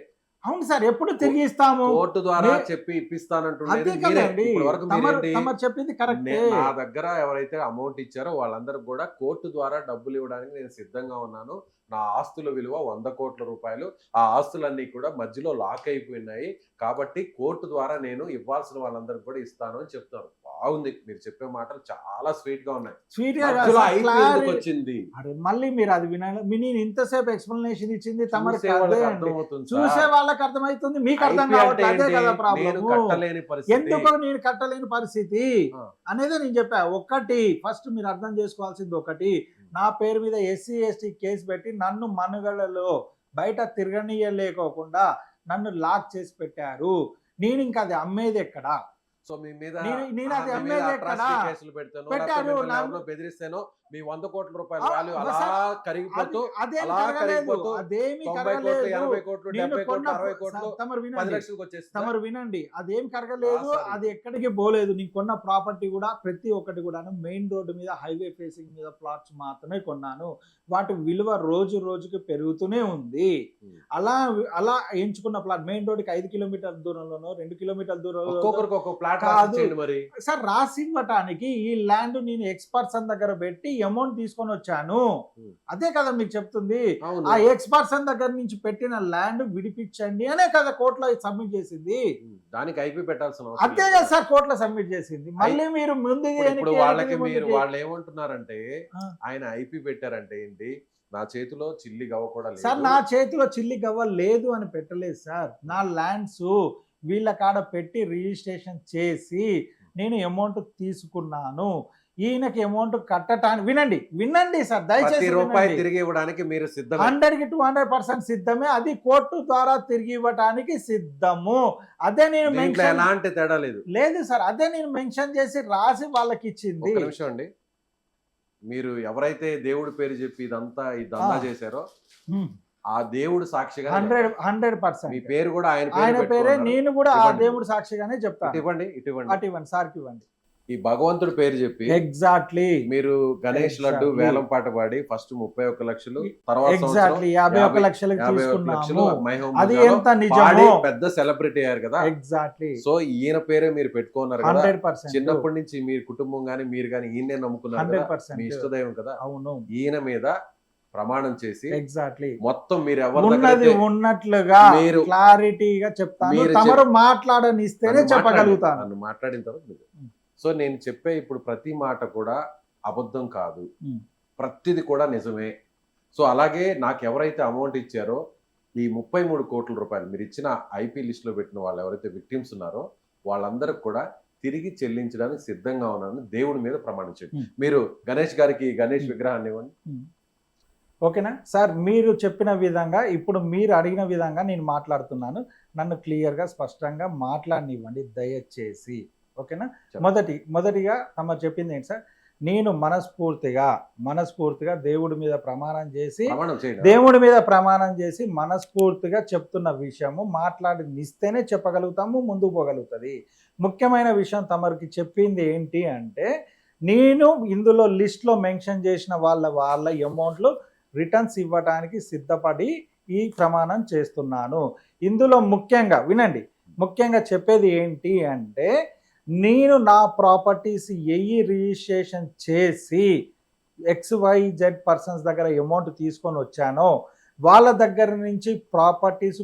అవును సార్. ఎప్పుడు తిరిగి ఇస్తాము? కోర్టు ద్వారా నే- చెప్పి ఇప్పిస్తానంటుండేది అదే మీరే. కదండి. ఇప్పటి వరకు మీరేంటి? తమరు చెప్పింది కరెక్టే. నా దగ్గర ఎవరైతే అమౌంట్ ఇచ్చారో వాళ్ళందరూ కూడా కోర్టు ద్వారా డబ్బులు ఇవ్వడానికి నేను సిద్ధంగా ఉన్నాను. నా ఆస్తుల విలువ 100 కోట్ల రూపాయలు. ఆ ఆస్తులన్నీ కూడా మధ్యలో లాక్ అయిపోయినాయి కాబట్టి కోర్టు ద్వారా నేను ఇవ్వాల్సిన వాళ్ళందరికీ కూడా ఇస్తాను అని చెప్తాను. బాగుంది, మీరు చెప్పే మాటలు చాలా స్వీట్ గా ఉన్నాయి. స్వీట్ గా మధ్యలో కాదు, IP clarity- ఎందుకు వచ్చింది? అరే మళ్ళీ మీరు అది వినాలి. నేను ఇంతసేపు ఎక్స్ప్లెనేషన్ ఇచ్చింది తమరికి చూసే వాళ్ళకి అదే అండి. అర్థమవుతుంది చూసే సార్. వాళ్ళకి అర్థమవుతుంది, మీకు అర్థం IP కావట్లేదు. అంటే అదే కదా ఏంటి? ప్రాబ్లం. నేను కట్టలేని పరిస్థితి. ఎందుకు నేను కట్టలేని పరిస్థితి ఆ. అనేది నేను చెప్పా. ఒకటి ఫస్ట్ మీరు అర్థం చేసుకోవాల్సింది ఒకటి, నా పేరు మీద SC/ST కేసు పెట్టి నన్ను మనుగడలో బయట తిరగనీయలేకోకుండా నన్ను లాక్ చేసి పెట్టారు. నేను ఇంకా అది అమ్మేది ఎక్కడ? సో మీ మీద నేను అది మీ మీద అమ్మేది ఎక్కడ? atrocity కేసులు పెడతాను, పెట్టారు. లేకపోతే మిమ్మల్ని నన్ను- ఎవరినో బెదిరిస్తానో మీ 100 కోట్ల రూపాయల ఆ, వాల్యూ అలా సార్, కరిగిపోతూ అదేం అలా కరగలేదు. కరిగిపోతూ అదేమి 90 కరగలేదు. కోట్లు 80 కోట్లు నేను 70 కోట్లు కొన్న 60 కోట్లు తమరు 10 వినండి. లక్షలకు వచ్చేస్తుంది. తమరు వినండి, అదేం కరగలేదు. ఆ, సరే. అది ఎక్కడికి పోలేదు. నీకు కొన్న ప్రాపర్టీ కూడా ప్రతి ఒక్కటి కూడా మెయిన్ రోడ్డు మీద హైవే ఫేసింగ్ మీద ప్లాట్స్ మాత్రమే కొన్నాను. వాటి విలువ రోజు రోజుకి పెరుగుతూనే ఉంది. అలా ఎంచుకున్న ప్లాట్ మెయిన్ రోడ్డుకి 5 కిలోమీటర్ల దూరంలోనో 2 కిలోమీటర్ల దూరంలో ఒక్కొక్కరికి ఒక్కొక్క ప్లాట్ కాదు. రాసిచ్చేయండి మరి. సార్ రాసి ఇవ్వటానికి ఈ ల్యాండ్ నేను ఎక్స్పర్ట్స్ దగ్గర పెట్టి అమౌంట్ తీసుకొని వచ్చాను. అదే కదా మీకు చెప్తుంది. అవును. ఆ ఎక్స్పర్ట్స్ దగ్గర నుంచి పెట్టిన ల్యాండ్ విడిపించండి అనే కదా కోర్టులో సబ్మిట్ చేసింది. దానికి ఐపీ పెట్టాల్సిన అవసరం అంతే లేదు. కదా సార్ కోర్టులో సబ్మిట్ చేసింది. మళ్ళీ మీరు ముందు ఇప్పుడు వాళ్ళకి వాళ్ళు ఏమంటున్నారంటే ఆయన ఐపీ పెట్టారంటే ఏంటి, నా చేతిలో చిల్లి గవ్వ కూడా లేదు. సార్ నా చేతిలో చిల్లి గవ్వ లేదు అని పెట్టలేదు సార్. నా ల్యాండ్స్ వీళ్ళ కాడ పెట్టి రిజిస్ట్రేషన్ చేసి నేను అమౌంట్ తీసుకున్నాను. ఈయనకి అమౌంట్ కట్టడానికి వినండి సార్, ప్రతి దయచేసి రూపాయి తిరిగి ఇవ్వడానికి మీరు సిద్ధం. 100కి 200% సిద్ధమే. అది కోర్టు ద్వారా తిరిగి ఇవ్వడానికి సిద్ధము. అదే నేను దీంట్లో ఎలాంటి తేడా లేదు. లేదు సార్, అదే నేను మెన్షన్ చేసి రాసి వాళ్ళకి ఇచ్చింది. ఒక్క నిమిషం అండి. మీరు ఎవరైతే దేవుడి పేరు చెప్పి ఇదంతా ఈ దందా చేశారో ఆ దేవుడు సాక్షిగా 100% మీ పేరు కూడా ఆయన ఆయన పేరే. నేను కూడా ఆ ఇవ్వండి. దేవుడు సాక్షిగానే చెప్తాను. ఇవ్వండి, ఇటువంటి అటు ఇవ్వండి సార్కి ఇవ్వండి. ఈ భగవంతుడి పేరు చెప్పి ఎగ్జాక్ట్లీ మీరు గణేష్ లడ్డు Exactly. వేలం పాట పాడి ఫస్ట్ 31 లక్షలు, తర్వాత ఎగ్జాక్ట్లీ 51 లక్షలకు 51 లక్షలు తీసుకున్నాము. మైహోమ్ అది పూజాలో ఎంత పాడి నిజమో పెద్ద సెలబ్రిటీ అయ్యారు కదా. ఎగ్జాక్ట్లీ సో ఈయన పేరే మీరు పెట్టుకున్నారు కదా. 100% చిన్నప్పటి నుంచి మీరు కుటుంబం గానీ మీరు గానీ ఈయనే నమ్ముకున్నారు కదా. 100% మీ ఇష్టదైవం కదా. అవును ఈయన మీద ప్రమాణం చేసి ఎగ్జాక్ట్లీ మొత్తం మీరు ఎవరి ఉన్నది దగ్గరైతే ఉన్నట్లుగా మీరు- క్లారిటీగా చెప్తాను. మీరు తమరు మాట్లాడనిస్తేనే నన్ను చెప్పగలుగుతాను. నన్ను మాట్లాడిన తర్వాత మీరు. సో నేను చెప్పే ఇప్పుడు ప్రతి మాట కూడా అబద్ధం కాదు, ప్రతిది కూడా నిజమే. సో అలాగే నాకు ఎవరైతే అమౌంట్ ఇచ్చారో ఈ 33 కోట్ల రూపాయలు మీరు ఇచ్చిన ఐపీ లిస్టులో పెట్టిన వాళ్ళు ఎవరైతే విక్టిమ్స్ ఉన్నారో వాళ్ళందరికి కూడా తిరిగి చెల్లించడానికి సిద్ధంగా ఉన్నారని దేవుడి మీద ప్రమాణించండి. మీరు గణేష్ గారికి గణేష్ విగ్రహాన్ని ఇవ్వండి. ఓకేనా సార్, మీరు చెప్పిన విధంగా ఇప్పుడు మీరు అడిగిన విధంగా నేను మాట్లాడుతున్నాను. నన్ను క్లియర్గా స్పష్టంగా మాట్లాడనివ్వండి దయచేసి. ఓకేనా, మొదటిగా తమ చెప్పింది ఏంటి సార్, నేను మనస్ఫూర్తిగా దేవుడి మీద ప్రమాణం చేసి మనస్ఫూర్తిగా చెప్తున్న విషయము మాట్లాడినిస్తేనే చెప్పగలుగుతాము, ముందుకు పోగలుగుతుంది. ముఖ్యమైన విషయం తమరికి చెప్పింది ఏంటి అంటే, నేను ఇందులో లిస్ట్లో మెన్షన్ చేసిన వాళ్ళ అమౌంట్లు రిటర్న్స్ ఇవ్వడానికి సిద్ధపడి ఈ ప్రమాణం చేస్తున్నాను. ఇందులో ముఖ్యంగా వినండి, ముఖ్యంగా చెప్పేది ఏంటి అంటే, నేను నా ప్రాపర్టీస్ రిజిస్ట్రేషన్ చేసి XYZ పర్సన్స్ దగ్గర అమౌంట్ తీసుకొని వచ్చానో వాళ్ళ దగ్గర నుంచి ప్రాపర్టీస్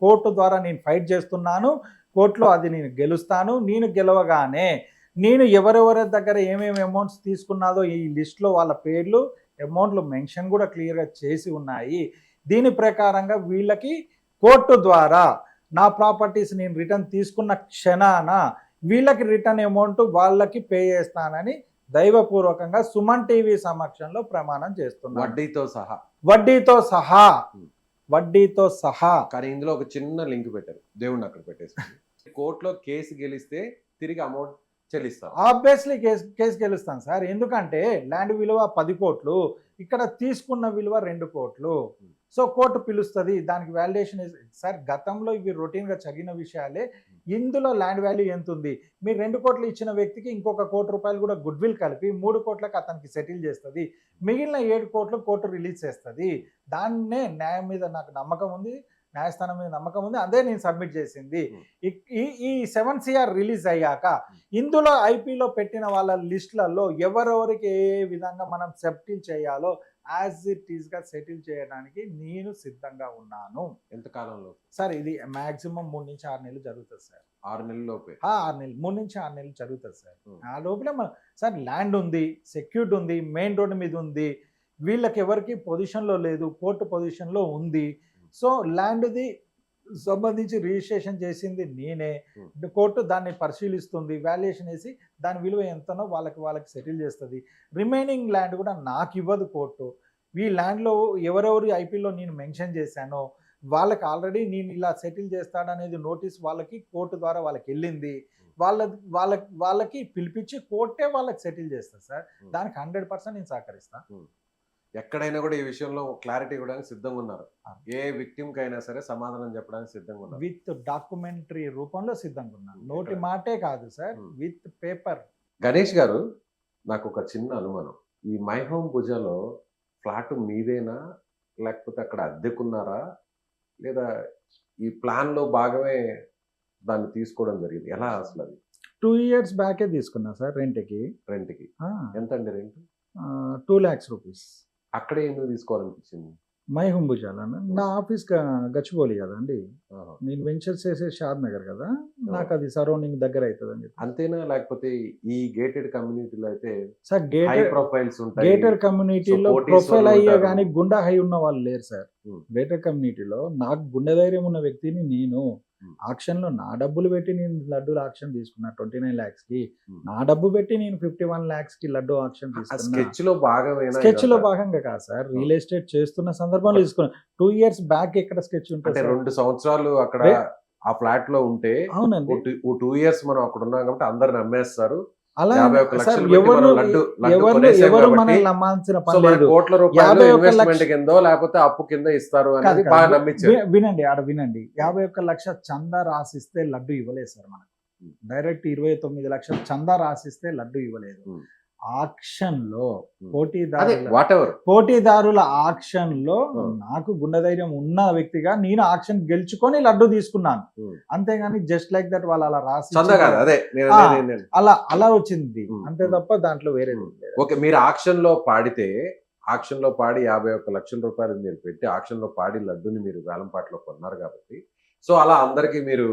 కోర్టు ద్వారా నేను ఫైట్ చేస్తున్నాను. కోర్టులో అది నేను గెలుస్తాను. నేను గెలవగానే నేను ఎవరెవరి దగ్గర ఏమేమి అమౌంట్స్ తీసుకున్నాదో ఈ లిస్ట్లో వాళ్ళ పేర్లు అమౌంట్లు మెన్షన్ కూడా క్లియర్గా చేసి ఉన్నాయి. దీని ప్రకారంగా వీళ్ళకి కోర్టు ద్వారా నా ప్రాపర్టీస్ నేను రిటర్న్ తీసుకున్న క్షణాన వీళ్ళకి రిటర్న్ అమౌంట్ వాళ్ళకి పే చేస్తానని దైవపూర్వకంగా సుమన్ టీవీ సమక్షంలో ప్రమాణం చేస్తున్నాను. వడ్డీతో సహా. కానీ ఇందులో ఒక చిన్న లింక్ పెట్టారు, దేవుడిని అక్కడ పెట్టేసి కోర్టులో కేసు గెలిస్తే తిరిగి అమౌంట్ చెల్లిస్తాను. ఆబ్వియస్లీ కేసు గెలుస్తాను సార్, ఎందుకంటే ల్యాండ్ విలువ 10 కోట్లు, ఇక్కడ తీసుకున్న విలువ 2 కోట్లు. సో కోర్టు పిలుస్తుంది, దానికి వాల్యుయేషన్ సార్. గతంలో ఇవి రొటీన్గా చదివిన విషయాలే. ఇందులో ల్యాండ్ వాల్యూ ఎంత ఉంది, మీరు 2 కోట్లు ఇచ్చిన వ్యక్తికి ఇంకొక ₹1 కోటి కూడా గుడ్ విల్ కలిపి 3 కోట్లకు అతనికి సెటిల్ చేస్తుంది. మిగిలిన 7 కోట్లు కోర్టు రిలీజ్ చేస్తుంది. దాన్నే న్యాయం మీద నాకు నమ్మకం ఉంది, న్యాయస్థానం మీద నమ్మకం ఉంది, అదే నేను సబ్మిట్ చేసింది. ఈ 7 CR రిలీజ్ అయ్యాక ఇందులో ఐపీలో పెట్టిన వాళ్ళ లిస్టులలో ఎవరెవరికి ఏ విధంగా మనం సెటిల్ చేయాలో యాజ్ ఇట్ ఈస్గా సెటిల్ చేయడానికి నేను సిద్ధంగా ఉన్నాను. ఎంత కాలంలో సార్? ఇది మ్యాక్సిమం 3 నుంచి 6 నెలలు జరుగుతుంది సార్. 6 నెలల లోపే? 6 నెలలు, 3 నుంచి 6 నెలలు జరుగుతుంది సార్. ఆ లోపల సార్ ల్యాండ్ ఉంది, సెక్యూర్డ్ ఉంది, మెయిన్ రోడ్డు మీద ఉంది, వీళ్ళకి ఎవరికి పొజిషన్లో లేదు, కోర్టు పొజిషన్లో ఉంది. సో ల్యాండ్ది సంబంధించి రిజిస్ట్రేషన్ చేసింది నేనే. కోర్టు దాన్ని పరిశీలిస్తుంది, వాల్యుయేషన్ వేసి దాని విలువ ఎంతనో వాళ్ళకి సెటిల్ చేస్తుంది. రిమైనింగ్ ల్యాండ్ కూడా నాకు ఇవ్వదు కోర్టు. ఈ ల్యాండ్లో ఎవరెవరు ఐపీలో నేను మెన్షన్ చేశానో వాళ్ళకి ఆల్రెడీ నేను ఇలా సెటిల్ చేస్తాడనేది నోటీస్ వాళ్ళకి కోర్టు ద్వారా వాళ్ళకి వెళ్ళింది. వాళ్ళకి పిలిపించి కోర్టే వాళ్ళకి సెటిల్ చేస్తారు సార్. దానికి 100% నేను సహకరిస్తాను. ఎక్కడైనా కూడా ఈ విషయంలో క్లారిటీ ఇవ్వడానికి సిద్ధంగా ఉన్నారు. ఏ విక్టిమ్ కైనా సరే సమాధానం చెప్పడానికి సిద్ధంగా ఉన్నారు. విత్ డాక్యుమెంటరీ రూపంలో సిద్ధంగా ఉన్నాను. నోటి మాటే కాదు సార్, విత్ పేపర్. గణేష్ గారు, నాకు ఒక చిన్న అనుమానం. ఈ మై హోమ్ భుజాలో ఫ్లాట్ మీదేనా, లేకపోతే అక్కడ అద్దెకున్నారా, లేదా ఈ ప్లాన్ లో భాగమే దాన్ని తీసుకోవడం జరిగింది? ఎలా అసలు అది? 2 years బ్యాకే తీసుకున్నా సార్ రెంట్కి. ఎంత అండి రెంట్? 2 lakhs rupees. అక్కడే ఎందుకు తీసుకోవాలనిపించింది? మై హోమ్ భుజాల నా ఆఫీస్ గచ్చిబౌలి కదా అండి, నేను వెంచర్స్ చేసే షాద్ నగర్ కదా, నాకు అది సరౌండింగ్ దగ్గర అవుతుంది అని చెప్పి. అంతేనా? లేకపోతే ఈ గేటెడ్ కమ్యూనిటీలో అయితే సార్ ప్రొఫైల్స్ ఉంటాయి. గేటెడ్ కమ్యూనిటీలో ప్రొఫైల్ అయ్యే కానీ గుండా హై ఉన్న వాళ్ళు లేరు సార్. గేటెడ్ కమ్యూనిటీలో నాకు గుండె ధైర్యం ఉన్న వ్యక్తిని నేను. ఆక్షన్లో నా డబ్బులు పెట్టి నేను లడ్డూలు ఆక్షన్ తీసుకున్నా 29 lakhs కి. నా డబ్బు పెట్టి నేను 51 lakhs కి లడ్డు ఆక్షన్ తీసుకున్నా. స్కెచ్ లో భాగంగా కాదు సార్, రియల్ ఎస్టేట్ చేస్తున్న సందర్భంలో తీసుకున్నా. 2 years బ్యాక్ ఎక్కడ స్కెచ్ ఉంటుంది? 2 సంవత్సరాలు అక్కడ ఆ ఫ్లాట్ లో ఉంటే. అవునండి, 2 years మనం అక్కడ ఉన్నాం కాబట్టి అందరు నమ్మేస్తారు. అలా ఎవరు మనల్ని నమ్మాల్సిన పని లేదు. కోట్ల రూపాయలు ఇన్వెస్ట్మెంట్ కిందో లేకపోతే అప్పు కింద ఇస్తారు అనేది బాగా నమ్మించారు. వినండి, 51 లక్షల చందా రాసిస్తే లడ్డు ఇవ్వలేదు సార్. మనకు డైరెక్ట్ 29 లక్షల చందా రాసిస్తే లడ్డు ఇవ్వలేదు. ఆక్షన్ లో పోటీదారుల ఆక్షన్ లో నాకు గుండె ధైర్యం ఉన్న వ్యక్తిగా నేను ఆక్షన్ గెలుచుకొని లడ్డు తీసుకున్నాను. అంతేగాని జస్ట్ లైక్ దట్ వాళ్ళు అలా రాసి అలా వచ్చింది అంతే తప్ప దాంట్లో వేరే. ఓకే, మీరు ఆక్షన్ లో పాడితే, ఆక్షన్ లో పాడి 51 లక్షల రూపాయలు మీరు పెట్టి ఆక్షన్ లో పాడి లడ్డుని మీరు వేలంపాట్లో కొన్నారు కాబట్టి, సో అలా అందరికి మీరు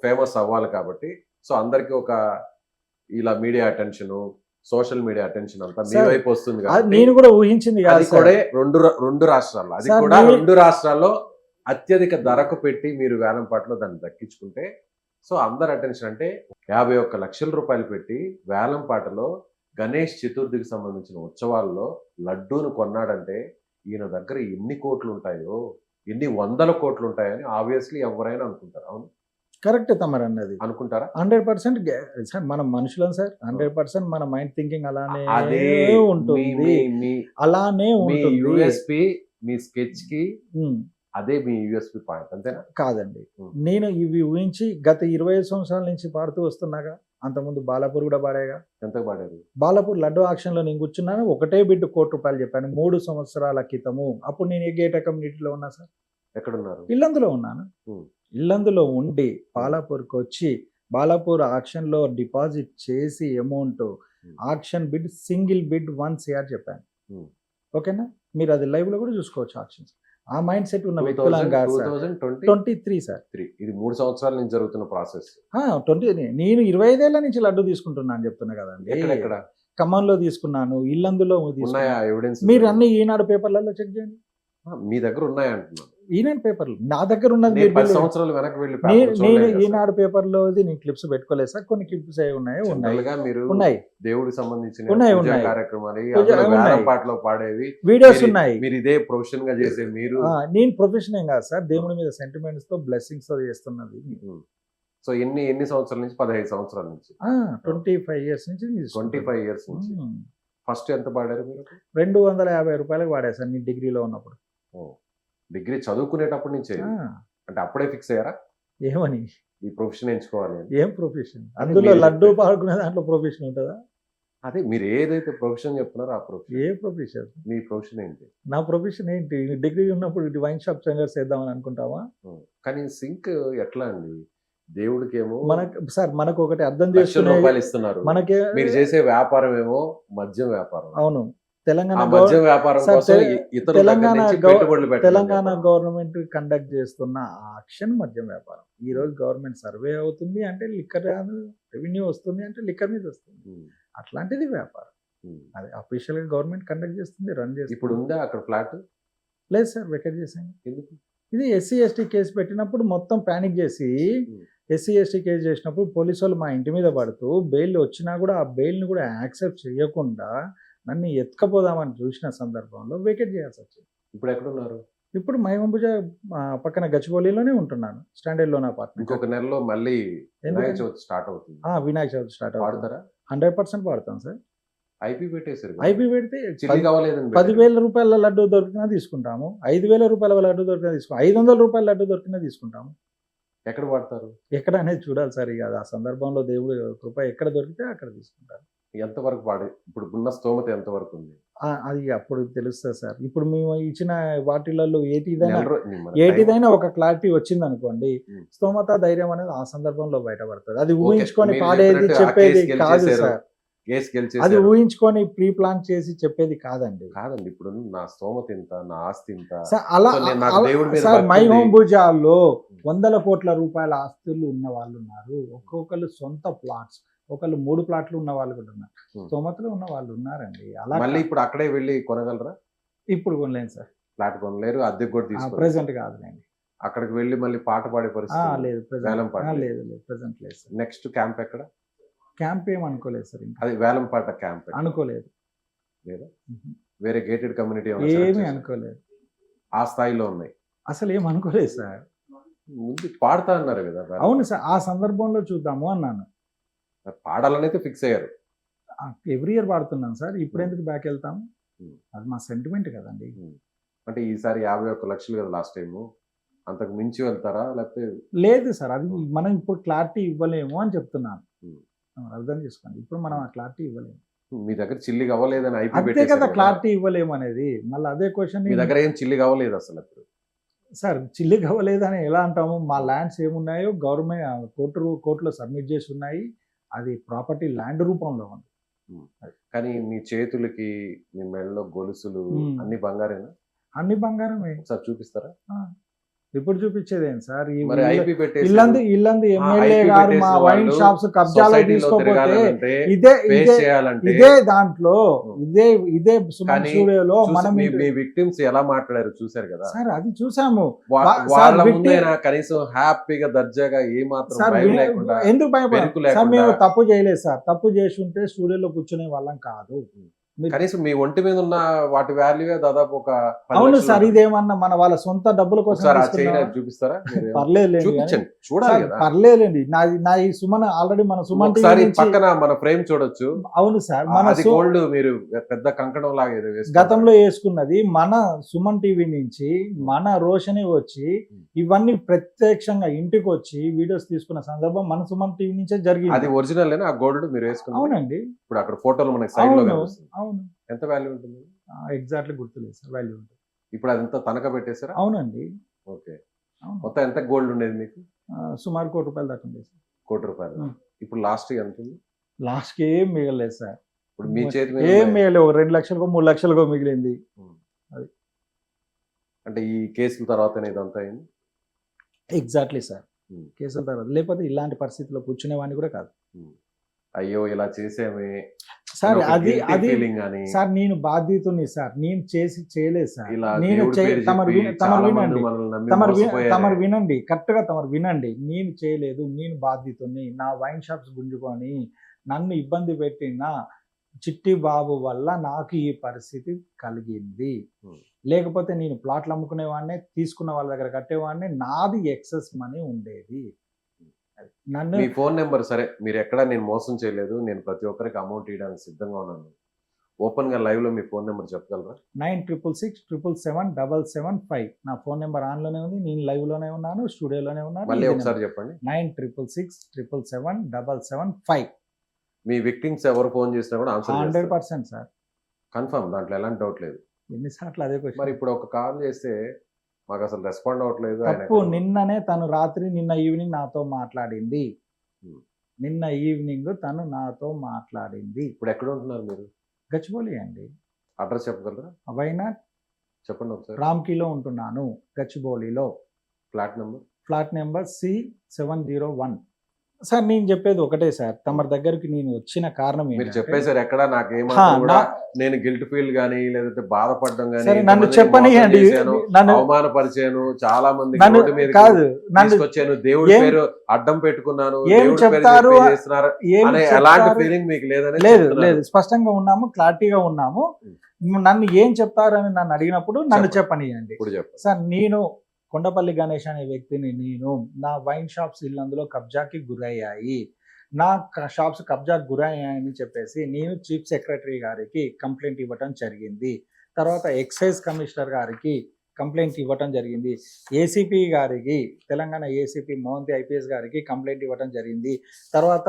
ఫేమస్ అవ్వాలి కాబట్టి, సో అందరికి ఒక ఇలా media attention, social media attention అంతా మీ వైపు వస్తుంది. నేను కూడా ఊహించింది అది కూడా రెండు రాష్ట్రాల్లో, అది కూడా 2 రాష్ట్రాల్లో అత్యధిక ధరకు పెట్టి మీరు వేలంపాటలో దాన్ని దక్కించుకుంటే సో అందరు అటెన్షన్ అంటే 51 లక్షల రూపాయలు పెట్టి వేలంపాటలో గణేష్ చతుర్థికి సంబంధించిన ఉత్సవాల్లో లడ్డూను కొన్నాడంటే ఈయన దగ్గర ఎన్ని కోట్లు ఉంటాయో ఎన్ని వందల కోట్లు ఉంటాయని ఆబ్వియస్లీ ఎవరైనా అనుకుంటారు. అవును కరెక్ట్ తమరు అన్నది అనుకుంటారా? 100% సార్ మనం మనుషులం సార్. 100% మన మైండ్ థింకింగ్ అలానే అదే ఉంటుంది, అలానే మీ ఉంటుంది. యూఎస్పి మీ స్కెచ్ కి ఉమ్, అదే మీ యూఎస్పి పాయింట్ అంతేనా? కాదండి, ఉమ్. నేను ఇవి ఊహించి గత 25 సంవత్సరాల నుంచి పాడుతూ వస్తున్నాగా. అంతకుముందు బాలాపూర్ కూడా పాడేగా. ఎంతకు పాడారు? బాలాపూర్ లడ్డు ఆక్షన్లో నేను కూర్చున్నాను, ఒకటే బిడ్డు ₹1,00,00,000 చెప్పాను 3 సంవత్సరాల క్రితము. అప్పుడు నేను ఏ గేట కమ్యూనిటీలో ఉన్నా సార్, ఎక్కడున్నారు? ఇల్లందులో ఉన్నాను. ఉమ్. ఇల్లందులో ఉండి బాలాపూర్కి వచ్చి బాలాపూర్ ఆక్షన్లో డిపాజిట్ చేసి amount auction bid single bid 1 CR చెప్పాను. ఉమ్. ఓకేనా, మీరు అది లైవ్ లో కూడా చూసుకోవచ్చు ఆక్షన్స్. ఆ మైండ్ సెట్ ఉన్న 2000 వ్యక్తులం కాదు సార్. 2023 23 సార్. ఇది 3 సంవత్సరాల నుంచి జరుగుతున్న ప్రాసెస్. 20 నేను 25 ఏళ్ల నుంచి లడ్డు తీసుకుంటున్నా అని చెప్తున్నా కదండి. ఎక్కడెక్కడ ఖమ్మంలో తీసుకున్నాను, ఇల్లందులో ఉన్నాయా తీసుకున్నాను. ఎవిడెన్స్? మీరు అన్ని ఈనాడు పేపర్లలో చెక్ చేయండి. మీ దగ్గర ఉన్నాయా అంటున్నాను. ఈనాడు పేపర్లు నా దగ్గర ఉన్నది. నేను మీరు 10 బిల్లు- సంవత్సరాలు వెనక్కి వెళ్ళి నేను పేపర్ చూడలేదు కదా ఈనాడు పేపర్లో నేను క్లిప్స్ పెట్టుకోలేదు సార్. కొన్ని క్లిప్స్ అవి ఉన్నాయి సార్. ఉన్నాయి జనరల్ గా మీరు ఉన్నాయి దేవుడికి సంబంధించిన ఉన్నాయి, పూజా ఉన్నాయి. కార్యక్రమాలు పూజ ఉన్నాయి. వేలం పాటలో పాడేవి వీడియోస్ మీరు- ఉన్నాయి. మీరు ఇదే ప్రొఫెషన్ గా చేసే మీరు నేను ప్రొఫెషన్ ఏం కాదు సార్, దేవుడి మీద సెంటిమెంట్స్ తో బ్లెస్సింగ్స్ తో చేస్తున్నది. సో ఎన్ని సంవత్సరాల నుంచి? 15 సంవత్సరాల నుంచి. 25 ఇయర్స్ నుంచి 25 ఇయర్స్ నుంచి. ఫస్ట్ ఎంత పాడారు మీరు? ₹250 వాడా సార్ నేను డిగ్రీలో ఉన్నప్పుడు. డిగ్రీ చదువుకునేటప్పటి నుంచే అంటే అప్పుడే ఫిక్స్ అయ్యారా ఏమని? ఈ ప్రొఫెషన్ ఎంచుకోవాలి అని? ఏం ప్రొఫెషన్? అందులో మీరు లడ్డు పాడుకునే దాంట్లో ప్రొఫెషన్ ఉంటుందా? అదే మీరు ఏదైతే ప్రొఫెషన్ చెప్తున్నారో ఆ ప్రొఫెషన్. ఏ ప్రొఫెషన్? మీ ప్రొఫెషన్ ఏంటి? నా ప్రొఫెషన్ ఏంటి? డిగ్రీ ఉన్నప్పుడు వైన్ షాప్ ట్రైనర్స్ చేద్దామని అనుకుంటావా? కానీ సింక్ ఎట్లా అండి? దేవుడికి ఏమో మనకు సార్ మనకు ఒకటి అర్థం లక్షల చేసుకునే రూపాయలు ఇస్తున్నారు, మనకే. మీరు చేసే వ్యాపారం ఏమో మద్యం వ్యాపారం. అవును, తెలంగాణ ఆ మద్యం వ్యాపారం సార్, కోసం ఇతరుల దగ్గర తెలంగాణ నుంచి గవ- పెట్టుబడులు పెట్టడం తెలంగాణ వ్యాపారం. గవర్నమెంట్ కండక్ట్ చేస్తున్న ఆక్షన్ మద్యం వ్యాపారం. ఈ రోజు గవర్నమెంట్ సర్వే అవుతుంది అంటే లిక్కర్ రెవెన్యూ వస్తుంది అంటే లిక్కర్ మీద వస్తుంది. ఉమ్, అట్లాంటిది వ్యాపారం. ఉమ్. అది అఫీషియల్ గా గవర్నమెంట్ కండక్ట్ చేస్తుంది, రన్ చేస్తుంది. ఇప్పుడు ఉందా అక్కడ ఫ్లాట్? లేదు సార్, వెకెట్ చేసాను. ఎందుకు? ఇది SC ST కేసు పెట్టినప్పుడు మొత్తం ప్యానిక్ చేసి ఉమ్. SC ST కేసు చేసినప్పుడు పోలీసు వాళ్ళు మా ఇంటి మీద పడుతూ బెయిల్ వచ్చినా కూడా ఆ బెయిల్ని కూడా యాక్సెప్ట్ చేయకుండా నన్ను ఎత్తుకపోదామని చూసిన సందర్భంలో వెకెట్ చేయాల్సి వచ్చింది. ఇప్పుడు ఎక్కడ ఉన్నారు? ఇప్పుడు మైమంబుజ పక్కన గచ్చిబౌలిలోనే ఉంటున్నాను, స్టాండర్డ్ అపార్ట్మెంట్. ఇంకొక నెలలో మళ్ళీ ఎందుకని? వినాయక చవితి స్టార్ట్ అవుతుంది. వినాయక చవితి స్టార్ట్ అవుతుంది. వాడతారా? 100% వాడతాం సార్. ఐపీ పెట్టేశారు. ఐపీ పెడితే చిల్లి కావాలేదని పెట్టారు. 10,000 రూపాయల లడ్డు దొరికినా తీసుకుంటాము, 5,000 రూపాయల లడ్డు దొరికినా తీసుకుంటాం, 500 రూపాయల లడ్డు దొరికినా తీసుకుంటాము. ఎక్కడ వాడతారు? ఎక్కడ అనేది చూడాలి సార్. ఇక ఆ సందర్భంలో దేవుడు కృప ఎక్కడ దొరికితే అక్కడ తీసుకుంటారు. ఎంతవరకు వాడే ఇప్పుడు ఉన్న స్తోమత ఎంతవరకు ఉంది? అది అప్పుడు తెలుస్తుంది సార్. ఇప్పుడు మేము ఇచ్చిన వాటిలలో ఏటిదైనా మన ఏటిదైనా ఒక క్లారిటీ వచ్చింది అనుకోండి, ఉమ్. స్తోమత ధైర్యం అనేది ఆ సందర్భంలో బయటపడుతుంది. అది ఓకే, ఊహించుకొని మీరు పాడేది చెప్పినట్టు ఆ చెప్పేది కేసు కాదు గెలిచేశారు. సార్. కేసు అది గెలిచేశారు. ఊహించుకొని ప్రీ ప్లాన్ చేసి చెప్పేది కాదండి కాదండి, ఇప్పుడు నా స్తోమత ఇంత, నా ఆస్తి ఇంత. సార్. అలా సో నేను నాకు దేవుడి మీద సార్ భక్తి మై ఉంది. హోమ్ భుజాల్లో 100 కోట్ల రూపాయల ఆస్తులు ఉన్న వాళ్ళు ఉన్నారు. ఒక్కొక్కరు సొంత ప్లాట్స్, ఒకళ్ళు 3 ప్లాట్లు ఉన్న వాళ్ళు కూడా ఉన్నారు. ఉమ్. స్తోమతలో ఉన్న వాళ్ళు ఉన్నారండి. అలా మళ్ళీ ఇప్పుడు అక్కడే వెళ్ళి కొనగలరా? ఇప్పుడు కొనలేను సార్, ఫ్లాట్ కొనలేరు, అద్దెకు కూడా తీసుకోలేదు. ప్రెసెంట్ కాదులేండి. అక్కడికి వెళ్ళి మళ్ళీ పాట పాడే పరిస్థితి లేదు వేలం పాట ప్రెసెంట్ లేదు. లేదు ప్రెసెంట్ లేదు సార్. నెక్స్ట్ క్యాంప్ ఎక్కడ? క్యాంప్ ఏం అనుకోలేదు సార్, ఇంకా అది వేలం పాట క్యాంప్ అనుకోలేదు. లేదా మ్మ్. వేరే గేటెడ్ కమ్యూనిటీ ఏమీ అనుకోలేదు, ఆ స్థాయిలో ఉన్నాయి? అసలు ఏం అనుకోలేదు సార్. ముందు పాడతా అన్నారు కదా వేలం అవును పాట. సార్, ఆ సందర్భంలో చూద్దాము అన్నాను. పాడాలని అయితే ఫిక్స్ అయ్యారు. ఎవ్రీ ఇయర్ పాడుతున్నాను సార్, ఇప్పుడు ఎందుకు బ్యాక్ వెళ్తాము? మ్మ్. అది మా సెంటిమెంట్ కదండి. అంటే ఈసారి 51 లక్షలు కదా లాస్ట్ టైము, అంతకు మించి వెళ్తారా లేకపోతే? లేదు సార్, అది మనం ఇప్పుడు క్లారిటీ ఇవ్వలేము అని చెప్తున్నాను. మ్మ్. అర్థం చేసుకోండి, ఇప్పుడు మనం ఆ క్లారిటీ ఇవ్వలేము. మీ దగ్గర చిల్లి అవ్వలేదని ఐపీ అంతే పెట్టేశారు కదా, కదా. క్లారిటీ ఇవ్వలేము అనేది. మళ్ళీ అదే క్వశ్చన్ మీ దగ్గర ఏం చిల్లి అవ్వలేదు అసలు ఇప్పుడు. సార్, చిల్లి కావలేదని ఎలా అంటాము? మా ల్యాండ్స్ ఏమున్నాయో గవర్నమెంట్ కోర్టులో సబ్మిట్ చేసి ఉన్నాయి. అది ప్రాపర్టీ ల్యాండ్ రూపంలో ఉంది. కానీ మీ చేతులకి, మీ మెడలో గొలుసులు మ్మ్. అన్ని బంగారేనా? అన్ని బంగారమే. ఒకసారి చూపిస్తారా? ఇప్పుడు చూపించేది ఏంటి సార్? ఈ మరి ఐపీ పెట్టేసి ఇల్లందు ఎమ్మెల్యే గారు మా వైన్ షాప్స్ కబ్జాలో సొసైటీలో తీసుకోపోతే తిరగాలంటే ఇదే ఫేస్ ఇదే చేయాలంటే ఇదే దాంట్లో ఇదే సుమన్ కానీ స్టూడియోలో మనం మీ విక్టిమ్స్ ఎలా మాట్లాడారు చూసారు కదా సార్ అది చూసాము. వాళ్ళ సార్ ముందైనా కనీసం హ్యాపీగా దర్జాగా ఏ మాత్రం సార్ భయం లేకుండా ఎందుకు భయపడాలి బెరుకు సార్? లేకుండా మేము తప్పు చేయలేదు సార్. తప్పు చేసి ఉంటే స్టూడియోలో కూర్చునే వాళ్ళం కాదు. కనీసం మీ ఒంటి మీద ఉన్న వాటి వాల్యూవే దాదాపు ఒక 10 అవును లక్షలు సార్, ఉంటుంది. ఇదేమన్నా మన వాళ్ళ సొంత డబ్బుల కోసం ఒకసారి ఆ తీసుకున్నామా? చైన్ చూపిస్తారా మీరు? పర్లేదులేండి చూపించండి, చూడాలి సార్, కదా. పర్లేదులేండి. నా ఈ సుమన్ ఆల్రెడీ మన సుమన్ టీవీ ఒకసారి నుంచి పక్కన మన ఫ్రేమ్ చూడొచ్చు. అవును సార్, మన అది గోల్డ్ మీరు పెద్ద కంకణం లాగా ఏదో వేసుకున్నారు. గతంలో వేసుకున్నది మన సుమన్ టీవీ నుంచి మన రోషని వచ్చి ఇవన్నీ ప్రత్యక్షంగా ఇంటికి వచ్చి వీడియోస్ తీసుకున్న సందర్భం మన సుమన్ టీవీ నుంచే అది జరిగింది. ఒరిజినల్ ఆ గోల్డ్ మీరు వేసుకున్నారు. అవునండి, ఇప్పుడు అక్కడ ఫోటోలు మనకి సైడ్ లో అవును కనిపిస్తుంది. అవును. ఎంత వాల్యూ ఉంటుంది? ఎగ్జాక్ట్లీ గుర్తులేదు సార్, వాల్యూ ఉంటుంది. ఇప్పుడు అదంతా తనఖా పెట్టేశారా? అవునండి, ఓకే. అవును. మొత్తం ఎంత గోల్డ్ ఉండేది మీకు? సుమారు ₹1,00,00,000 దాకా ఉంది సార్. ₹1,00,00,000. ఉం. ఇప్పుడు లాస్ట్ ఎంత ఉంది? లాస్ట్కి ఏం మిగలేదు సార్. ఇప్పుడు మీ చేతి మీద ఏం ఉన్నాయి. మిగలేదు, ఒక 2,00,000కో 3,00,000కో మిగిలింది. అది. అంటే ఈ కేసుల తర్వాతనే ఇదంతా అయింది. ఎగ్జాక్ట్లీ సార్, ఉం. కేసుల తర్వాత లేకపోతే ఇలాంటి పరిస్థితిలో కూర్చునేవాడిని కూడా కాదు అయ్యో ఇలా చేసేమే సార్. అది ఫీలింగ్ అని సార్, నేను బాధ్యతని సార్, నేను చేయలేదు సార్. ఇలా నేను దేవుడి పేరు తమరు చెప్పి చాలా మంది వినండి, మనల్ని నమ్మి తమరు మోసపోయారు. వినండి, కరెక్ట్గా తమరు వినండి. నేను చేయలేదు, నేను బాధ్యతని. నా వైన్ షాప్స్ గుంజుకొని నన్ను ఇబ్బంది పెట్టిన చిట్టి బాబు వల్ల నాకు ఈ పరిస్థితి కలిగింది. లేకపోతే నేను ప్లాట్లు అమ్ముకునేవాడిని, తీసుకున్న వాళ్ళ దగ్గర కట్టేవాడిని, నాది ఎక్సెస్ మనీ ఉండేది. నన్ను మీ ఫోన్ నెంబర్ సరే, మీరు ఎక్కడ నేను మోసం చేయలేదు, నేను ప్రతి ఒక్కరికి అమౌంట్ ఇవ్వడానికి సిద్ధంగా ఉన్నాను. ఓపెన్ గా లైవ్ లో మీ ఫోన్ నెంబర్ చెప్పగలరా? 9666777775. నా ఫోన్ నెంబర్ ఆన్లోనే ఉంది, నేను లైవ్ లోనే ఉన్నాను, స్టూడియోలోనే ఉన్నాను. మళ్ళీ ఒకసారి చెప్పండి. 9666777775. మీ విక్టిమ్స్ ఎవరు ఫోన్ చేసినా కూడా ఆన్సర్ 100% సార్. కన్ఫర్మ్, దాంట్లో ఎలాంటి డౌట్ లేదు. ఎన్నిసార్లు అదే మరి క్వశ్చన్. ఇప్పుడు ఒక కాల్ చేస్తే మాకు అసలు రెస్పాండ్ అవ్వట్లేదు. ఆయన తప్పు నిన్ననే తను నిన్న ఈవినింగ్ నాతో మాట్లాడింది. Hmm. నిన్న ఈవినింగ్ తను నాతో మాట్లాడింది. ఇప్పుడు ఎక్కడ ఉంటున్నారు మీరు? గచ్చిబౌలి అండి. అడ్రస్ చెప్పగలరా? అవైనా చెప్పండి ఒకసారి. రామ్కీలో ఉంటున్నాను, గచ్చిబౌలిలో. Flat number? Flat number C701. Sir, నేను చెప్పేది ఒకటే సార్, తమ దగ్గరికి నేను వచ్చిన కారణం మీరు ఏంటంటే- చెప్పేసారు ఎక్కడ నాకేమాత్రం కూడా నా- నేను గిల్ట్ ఫీల్ గానీ లేదంటే బాధపడడం గానీ, సరే, నన్ను ఎంతమందిని చెప్పనియండి. మోసం చేశాను, నన్ను అవమానపరిచాను, చాలా మంది నన్ను రోడ్డు మీద కాదు, నన్ను తీసుకొచ్చాను, దేవుడి ఏం- పేరు అడ్డం పెట్టుకున్నాను, ఏం దేవుడి పేరు చెప్తారు చెప్పి చేస్తున్నారు ఏం అనే ఎలాంటి చెప్తారు? ఫీలింగ్ మీకు లేదని లేదు చెప్తున్నాను. లేదు, స్పష్టంగా ఉన్నాము, క్లారిటీగా ఉన్నాము. నన్ను ఏం చెప్తారు అని నన్ను అడిగినప్పుడు నన్ను చెప్పనియండి. ఇప్పుడు చెప్పండి. సార్, నేను కొండపల్లి గణేష్ అనే వ్యక్తిని, నేను నా వైన్ షాప్స్ ఇల్లందులో కబ్జాకి గురయ్యాయి, నా షాప్స్ కబ్జాకి గురయ్యాయని చెప్పేసి నేను చీఫ్ సెక్రటరీ గారికి కంప్లైంట్ ఇవ్వటం జరిగింది. తర్వాత ఎక్సైజ్ కమిషనర్ గారికి కంప్లైంట్ ఇవ్వటం జరిగింది. ఏసీపీ గారికి, తెలంగాణ ఏసీపీ మోహంతి ఐపీఎస్ గారికి కంప్లైంట్ ఇవ్వటం జరిగింది. తర్వాత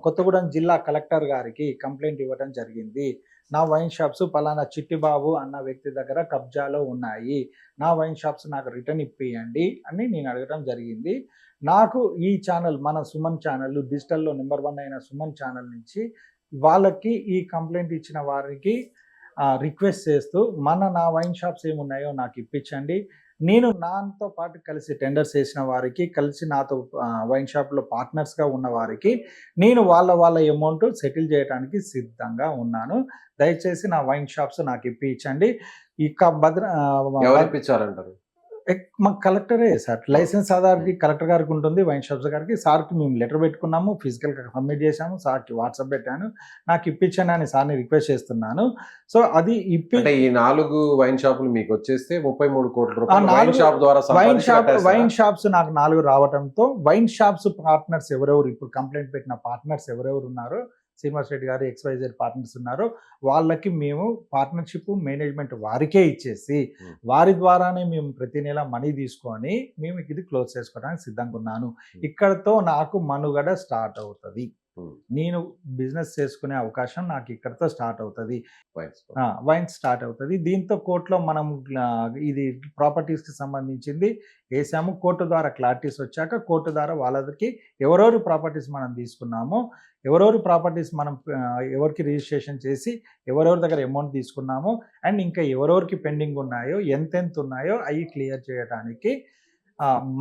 కొత్తగూడెం జిల్లా కలెక్టర్ గారికి కంప్లైంట్ ఇవ్వటం జరిగింది. నా వైన్ షాప్స్ పలానా చిట్టిబాబు అన్న వ్యక్తి దగ్గర కబ్జాలో ఉన్నాయి, నా వైన్ షాప్స్ నాకు రిటర్న్ ఇప్పియండి అని నేను అడగటం జరిగింది. నాకు ఈ ఛానల్, మన సుమన్ ఛానల్, డిజిటల్లో నెంబర్ 1 అయిన సుమన్ ఛానల్ నుంచి వాళ్ళకి ఈ కంప్లైంట్ ఇచ్చిన వారికి రిక్వెస్ట్ చేస్తూ నా వైన్ షాప్స్ ఏమున్నాయో నాకు ఇప్పించండి. నేను నాతో పాటు కలిసి టెండర్స్ వేసిన వారికి, కలిసి నాతో వైన్ షాప్లో పార్ట్నర్స్గా ఉన్న వారికి నేను వాళ్ళ అమౌంట్ సెటిల్ చేయడానికి సిద్ధంగా ఉన్నాను. దయచేసి నా వైన్ షాప్స్ నాకు ఇప్పించండి. ఇక ఎవరు ఇప్పించారంటారు? మా కలెక్టరే సార్, లైసెన్స్ అథారిటీ కలెక్టర్ గారికి ఉంటుంది, వైన్ షాప్స్ గారికి. సార్కి మేము లెటర్ పెట్టుకున్నాము, ఫిజికల్గా సబ్మిట్ చేశాము, సార్కి వాట్సాప్ పెట్టాను, నాకు ఇప్పించండి అని సార్ని రిక్వెస్ట్ చేస్తున్నాను. సో అది అంటే ఈ 4 వైన్ షాపులు మీకు వచ్చేస్తే 33 కోట్ల ఆ రూపాయలు 4 వైన్ షాప్ ద్వారా వైన్ షాప్స్ నాకు 4 రావడంతో వైన్ షాప్స్ పార్ట్నర్స్ ఎవరెవరు, ఇప్పుడు కంప్లైంట్ పెట్టిన పార్ట్నర్స్ ఎవరెవరు ఉన్నారో, శ్రీనివాస్ రెడ్డి గారు XYZ పార్ట్నర్స్ ఉన్నారు, వాళ్ళకి మేము పార్ట్నర్షిప్ మేనేజ్మెంట్ వారికే ఇచ్చేసి వారి ద్వారానే మేము ప్రతి నెల మనీ తీసుకొని మేము ఇది క్లోజ్ చేసుకోవడానికి సిద్ధంగా ఉన్నాను. ఇక్కడతో నాకు మనుగడ స్టార్ట్ అవుతుంది. నేను బిజినెస్ చేసుకునే అవకాశం నాకు ఇక్కడతో స్టార్ట్ అవుతుంది, వైన్ స్టార్ట్ అవుతుంది. దీంతో కోర్టులో మనం ఇది ప్రాపర్టీస్కి సంబంధించింది వేసాము. కోర్టు ద్వారా క్లారిటీస్ వచ్చాక కోర్టు ద్వారా వాళ్ళకి ఎవరెవరి ప్రాపర్టీస్ మనం తీసుకున్నామో, ఎవరెవరి ప్రాపర్టీస్ మనం ఎవరికి రిజిస్ట్రేషన్ చేసి ఎవరెవరి దగ్గర అమౌంట్ తీసుకున్నామో, అండ్ ఇంకా ఎవరెవరికి పెండింగ్ ఉన్నాయో, ఎంతెంత ఉన్నాయో అవి క్లియర్ చేయడానికి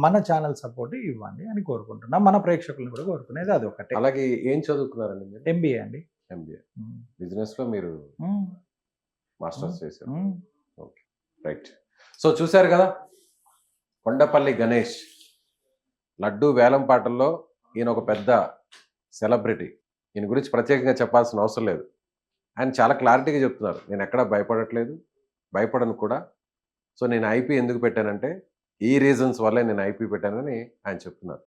మన ఛానల్ సపోర్ట్ ఇవ్వండి అని కోరుకుంటున్నాం. మన ప్రేక్షకులను కూడా కోరుకునేది అది ఒకటే. అలాగే ఏం చదువుకున్నారండి మీరు? ఎంబీఏ అండి. ఎంబీఏ. బిజినెస్ లో మీరు మాస్టర్స్ చేశారు. Okay, right. సో చూశారు కదా, కొండపల్లి గణేష్ లడ్డు వేలం పాటల్లో ఈయన ఒక పెద్ద సెలబ్రిటీ. ఈయన గురించి ప్రత్యేకంగా చెప్పాల్సిన అవసరం లేదు. ఆయన చాలా క్లారిటీగా చెప్తున్నారు, నేను ఎక్కడా భయపడట్లేదు, భయపడను కూడా. సో నేను ఐపీ ఎందుకు పెట్టానంటే ఈ రీజన్స్ వల్లే నేను ఐపీ పెట్టానని ఆయన చెప్తున్నారు.